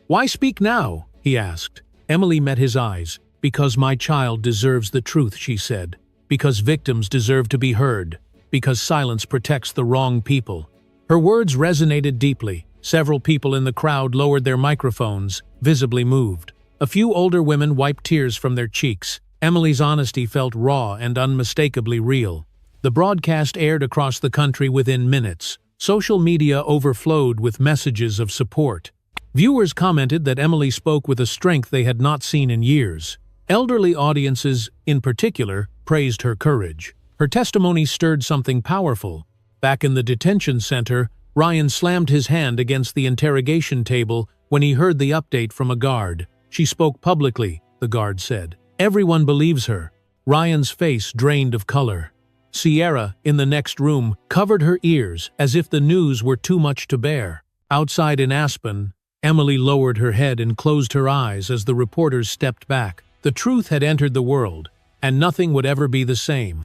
Speaker 1: "Why speak now?" he asked. Emily met his eyes. "Because my child deserves the truth," she said. "Because victims deserve to be heard. Because silence protects the wrong people." Her words resonated deeply. Several people in the crowd lowered their microphones, visibly moved. A few older women wiped tears from their cheeks. Emily's honesty felt raw and unmistakably real. The broadcast aired across the country within minutes. Social media overflowed with messages of support. Viewers commented that Emily spoke with a strength they had not seen in years. Elderly audiences, in particular, praised her courage. Her testimony stirred something powerful. Back in the detention center, Ryan slammed his hand against the interrogation table when he heard the update from a guard. "She spoke publicly," the guard said. "Everyone believes her." Ryan's face drained of color. Sierra, in the next room, covered her ears as if the news were too much to bear. Outside in Aspen, Emily lowered her head and closed her eyes as the reporters stepped back. The truth had entered the world, and nothing would ever be the same.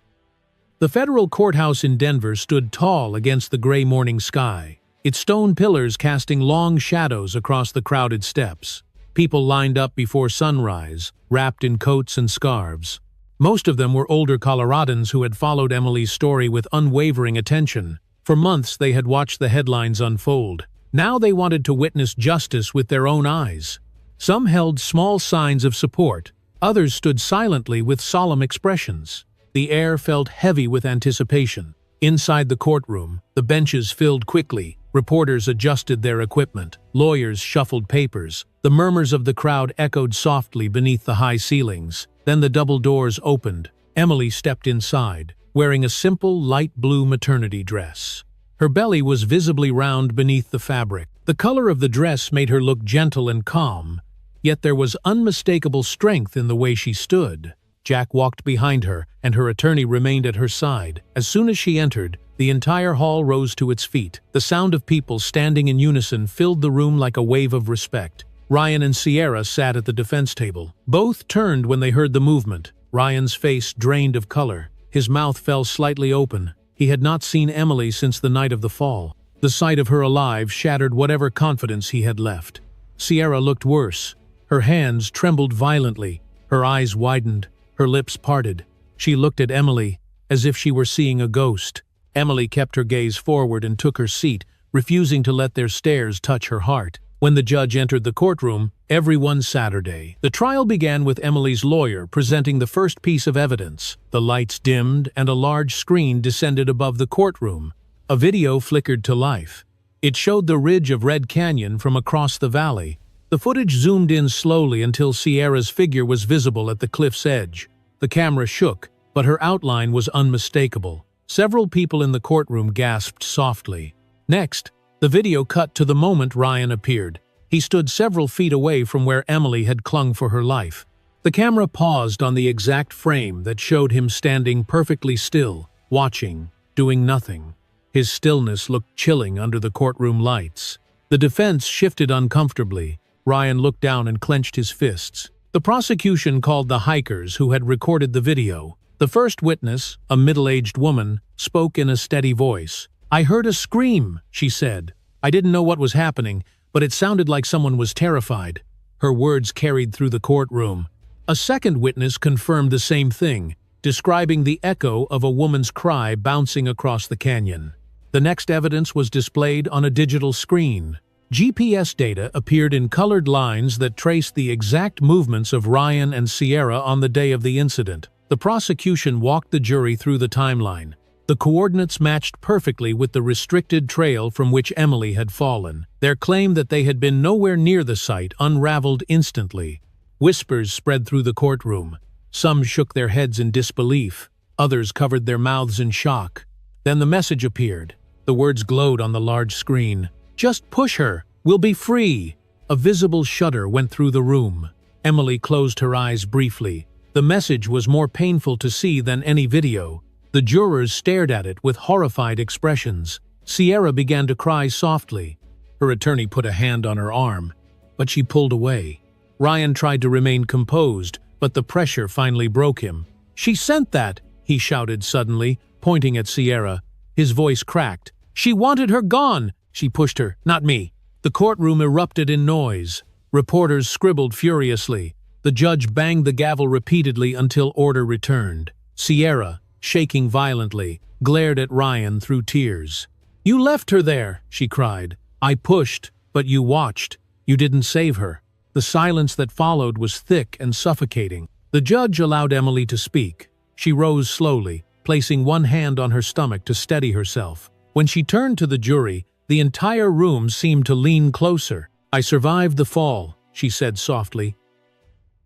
Speaker 1: The federal courthouse in Denver stood tall against the gray morning sky, its stone pillars casting long shadows across the crowded steps. People lined up before sunrise, wrapped in coats and scarves. Most of them were older Coloradans who had followed Emily's story with unwavering attention. For months they had watched the headlines unfold. Now they wanted to witness justice with their own eyes. Some held small signs of support, others stood silently with solemn expressions. The air felt heavy with anticipation. Inside the courtroom, the benches filled quickly. Reporters adjusted their equipment. Lawyers shuffled papers. The murmurs of the crowd echoed softly beneath the high ceilings. Then the double doors opened. Emily stepped inside, wearing a simple light blue maternity dress. Her belly was visibly round beneath the fabric. The color of the dress made her look gentle and calm, yet there was unmistakable strength in the way she stood. Jack walked behind her, and her attorney remained at her side. As soon as she entered, the entire hall rose to its feet. The sound of people standing in unison filled the room like a wave of respect. Ryan and Sierra sat at the defense table. Both turned when they heard the movement. Ryan's face drained of color. His mouth fell slightly open. He had not seen Emily since the night of the fall. The sight of her alive shattered whatever confidence he had left. Sierra looked worse. Her hands trembled violently. Her eyes widened. Her lips parted. She looked at Emily, as if she were seeing a ghost. Emily kept her gaze forward and took her seat, refusing to let their stares touch her heart. When the judge entered the courtroom, everyone Saturday. The trial began with Emily's lawyer presenting the first piece of evidence. The lights dimmed and a large screen descended above the courtroom. A video flickered to life. It showed the ridge of Red Canyon from across the valley. The footage zoomed in slowly until Sierra's figure was visible at the cliff's edge. The camera shook, but her outline was unmistakable. Several people in the courtroom gasped softly. Next, the video cut to the moment Ryan appeared. He stood several feet away from where Emily had clung for her life. The camera paused on the exact frame that showed him standing perfectly still, watching, doing nothing. His stillness looked chilling under the courtroom lights. The defense shifted uncomfortably. Ryan looked down and clenched his fists. The prosecution called the hikers who had recorded the video. The first witness, a middle-aged woman, spoke in a steady voice. "I heard a scream," she said. "I didn't know what was happening, but it sounded like someone was terrified." Her words carried through the courtroom. A second witness confirmed the same thing, describing the echo of a woman's cry bouncing across the canyon. The next evidence was displayed on a digital screen. GPS data appeared in colored lines that traced the exact movements of Ryan and Sierra on the day of the incident. The prosecution walked the jury through the timeline. The coordinates matched perfectly with the restricted trail from which Emily had fallen. Their claim that they had been nowhere near the site unraveled instantly. Whispers spread through the courtroom. Some shook their heads in disbelief. Others covered their mouths in shock. Then the message appeared. The words glowed on the large screen. "Just push her. We'll be free." A visible shudder went through the room. Emily closed her eyes briefly. The message was more painful to see than any video. The jurors stared at it with horrified expressions. Sierra began to cry softly. Her attorney put a hand on her arm, but she pulled away. Ryan tried to remain composed, but the pressure finally broke him. "She sent that!" he shouted suddenly, pointing at Sierra. His voice cracked. "She wanted her gone! She pushed her, not me." The courtroom erupted in noise. Reporters scribbled furiously. The judge banged the gavel repeatedly until order returned. Sierra, shaking violently, glared at Ryan through tears. "You left her there," she cried. "I pushed, but you watched. You didn't save her." The silence that followed was thick and suffocating. The judge allowed Emily to speak. She rose slowly, placing one hand on her stomach to steady herself. When she turned to the jury, the entire room seemed to lean closer. "I survived the fall," she said softly.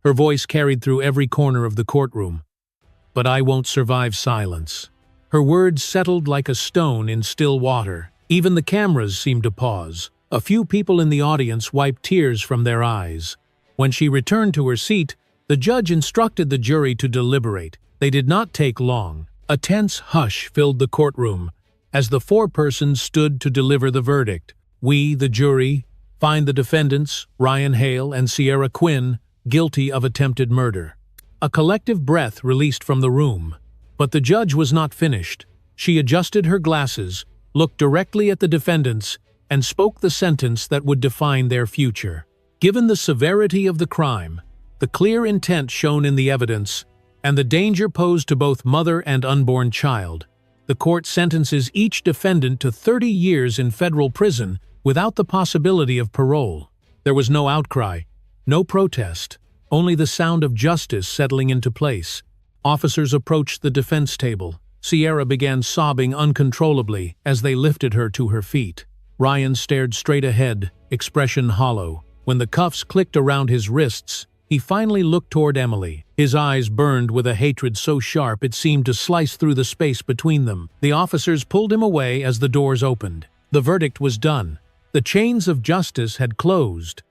Speaker 1: Her voice carried through every corner of the courtroom. "But I won't survive silence." Her words settled like a stone in still water. Even the cameras seemed to pause. A few people in the audience wiped tears from their eyes. When she returned to her seat, the judge instructed the jury to deliberate. They did not take long. A tense hush filled the courtroom as the four persons stood to deliver the verdict. "We, the jury, find the defendants, Ryan Hale and Sierra Quinn, guilty of attempted murder." A collective breath released from the room. But the judge was not finished. She adjusted her glasses, looked directly at the defendants, and spoke the sentence that would define their future. Given the severity of the crime, the clear intent shown in the evidence, and the danger posed to both mother and unborn child, the court sentences each defendant to 30 years in federal prison without the possibility of parole. There was no outcry, no protest, only the sound of justice settling into place. Officers approached the defense table. Sierra began sobbing uncontrollably as they lifted her to her feet. Ryan stared straight ahead, expression hollow. When the cuffs clicked around his wrists, he finally looked toward Emily. His eyes burned with a hatred so sharp it seemed to slice through the space between them. The officers pulled him away as the doors opened. The verdict was done. The chains of justice had closed.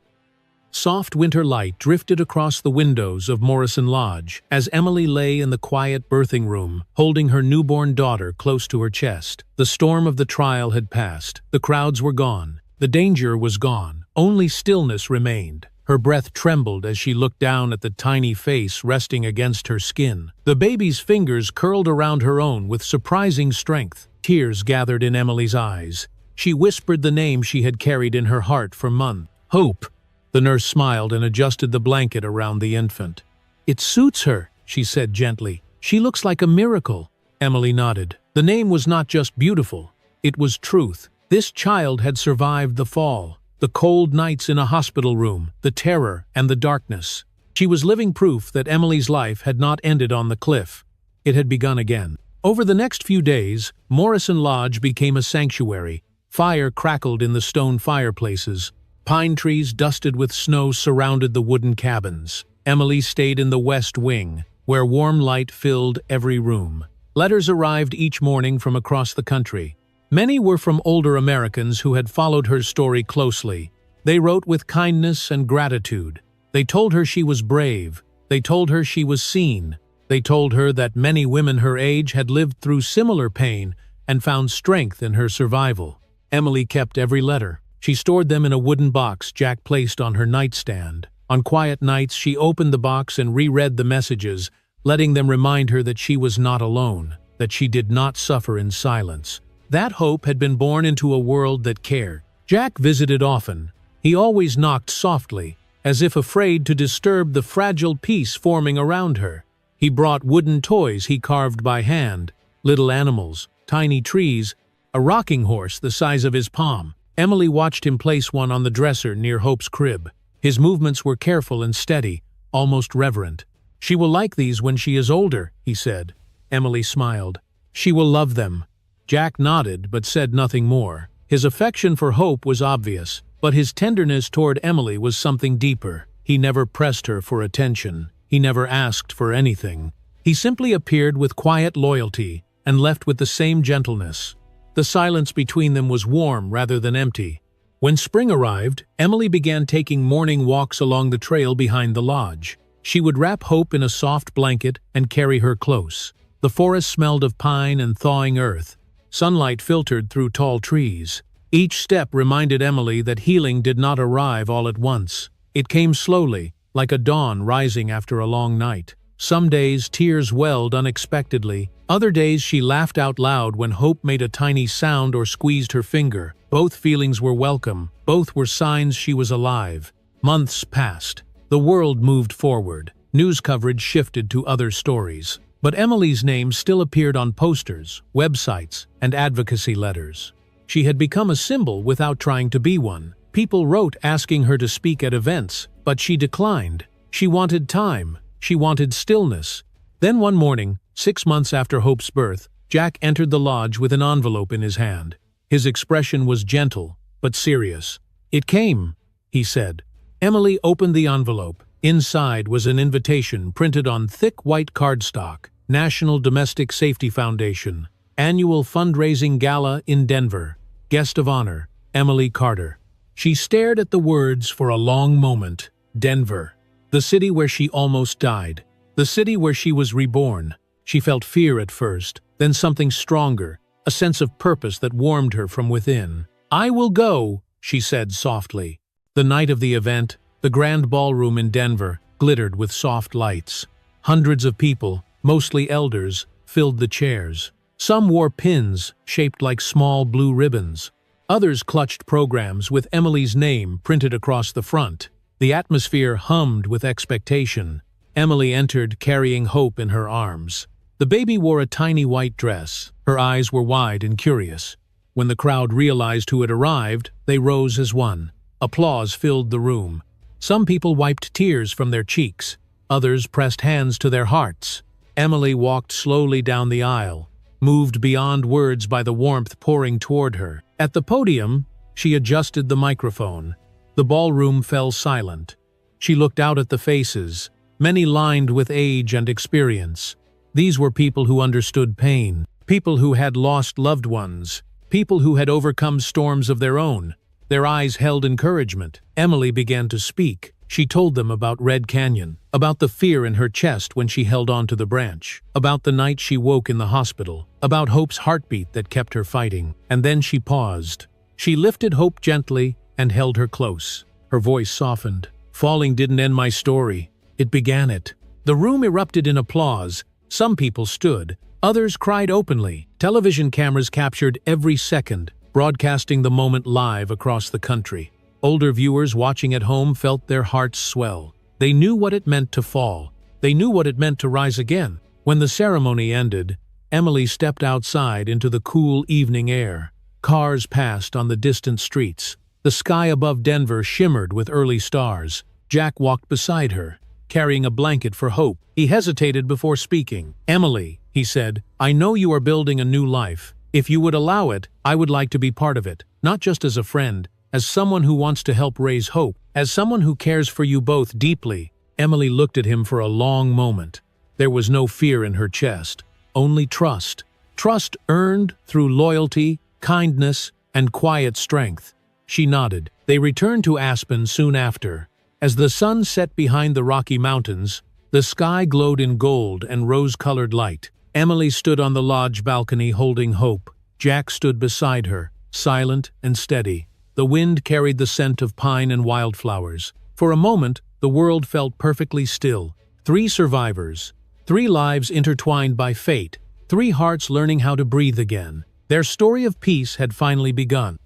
Speaker 1: Soft winter light drifted across the windows of Morrison Lodge as Emily lay in the quiet birthing room, holding her newborn daughter close to her chest. The storm of the trial had passed. The crowds were gone. The danger was gone. Only stillness remained. Her breath trembled as she looked down at the tiny face resting against her skin. The baby's fingers curled around her own with surprising strength. Tears gathered in Emily's eyes. She whispered the name she had carried in her heart for months. "Hope." The nurse smiled and adjusted the blanket around the infant. "It suits her," she said gently. "She looks like a miracle." Emily nodded. The name was not just beautiful. It was truth. This child had survived the fall, the cold nights in a hospital room, the terror and the darkness. She was living proof that Emily's life had not ended on the cliff. It had begun again. Over the next few days, Morrison Lodge became a sanctuary. Fire crackled in the stone fireplaces. Pine trees dusted with snow surrounded the wooden cabins. Emily stayed in the west wing, where warm light filled every room. Letters arrived each morning from across the country. Many were from older Americans who had followed her story closely. They wrote with kindness and gratitude. They told her she was brave. They told her she was seen. They told her that many women her age had lived through similar pain and found strength in her survival. Emily kept every letter. She stored them in a wooden box Jack placed on her nightstand. On quiet nights, she opened the box and reread the messages, letting them remind her that she was not alone, that she did not suffer in silence. That hope had been born into a world that cared. Jack visited often. He always knocked softly, as if afraid to disturb the fragile peace forming around her. He brought wooden toys he carved by hand, little animals, tiny trees, a rocking horse the size of his palm. Emily watched him place one on the dresser near Hope's crib. His movements were careful and steady, almost reverent. "She will like these when she is older," he said. Emily smiled. "She will love them." Jack nodded but said nothing more. His affection for Hope was obvious, but his tenderness toward Emily was something deeper. He never pressed her for attention. He never asked for anything. He simply appeared with quiet loyalty and left with the same gentleness. The silence between them was warm rather than empty. When spring arrived, Emily began taking morning walks along the trail behind the lodge. She would wrap Hope in a soft blanket and carry her close. The forest smelled of pine and thawing earth. Sunlight filtered through tall trees. Each step reminded Emily that healing did not arrive all at once. It came slowly, like a dawn rising after a long night. Some days tears welled unexpectedly. Other days she laughed out loud when Hope made a tiny sound or squeezed her finger. Both feelings were welcome. Both were signs she was alive. Months passed. The world moved forward. News coverage shifted to other stories. But Emily's name still appeared on posters, websites, and advocacy letters. She had become a symbol without trying to be one. People wrote asking her to speak at events, but she declined. She wanted time. She wanted stillness. Then one morning, 6 months after Hope's birth, Jack entered the lodge with an envelope in his hand. His expression was gentle, but serious. "It came," he said. Emily opened the envelope. Inside was an invitation printed on thick white cardstock. National Domestic Safety Foundation. Annual Fundraising Gala in Denver. Guest of honor, Emily Carter. She stared at the words for a long moment. Denver. The city where she almost died. The city where she was reborn. She felt fear at first, then something stronger, a sense of purpose that warmed her from within. "I will go," she said softly. The night of the event, the grand ballroom in Denver, glittered with soft lights. Hundreds of people, mostly elders, filled the chairs. Some wore pins shaped like small blue ribbons. Others clutched programs with Emily's name printed across the front. The atmosphere hummed with expectation. Emily entered carrying Hope in her arms. The baby wore a tiny white dress. Her eyes were wide and curious. When the crowd realized who had arrived, they rose as one. Applause filled the room. Some people wiped tears from their cheeks. Others pressed hands to their hearts. Emily walked slowly down the aisle, moved beyond words by the warmth pouring toward her. At the podium, she adjusted the microphone. The ballroom fell silent. She looked out at the faces, many lined with age and experience. These were people who understood pain, people who had lost loved ones, people who had overcome storms of their own. Their eyes held encouragement. Emily began to speak. She told them about Red Canyon, about the fear in her chest when she held onto the branch, about the night she woke in the hospital, about Hope's heartbeat that kept her fighting. And then she paused. She lifted Hope gently and held her close. Her voice softened. "Falling didn't end my story. It began it." The room erupted in applause. Some people stood. Others cried openly. Television cameras captured every second, broadcasting the moment live across the country. Older viewers watching at home felt their hearts swell. They knew what it meant to fall. They knew what it meant to rise again. When the ceremony ended, Emily stepped outside into the cool evening air. Cars passed on the distant streets. The sky above Denver shimmered with early stars. Jack walked beside her, carrying a blanket for Hope. He hesitated before speaking. "Emily," he said, "I know you are building a new life. If you would allow it, I would like to be part of it, not just as a friend, as someone who wants to help raise hope, as someone who cares for you both deeply." Emily looked at him for a long moment. There was no fear in her chest, only trust. Trust earned through loyalty, kindness, and quiet strength. She nodded. They returned to Aspen soon after. As the sun set behind the Rocky Mountains, the sky glowed in gold and rose-colored light. Emily stood on the lodge balcony holding Hope. Jack stood beside her, silent and steady. The wind carried the scent of pine and wildflowers. For a moment, the world felt perfectly still. 3 survivors, 3 lives intertwined by fate, 3 hearts learning how to breathe again. Their story of peace had finally begun.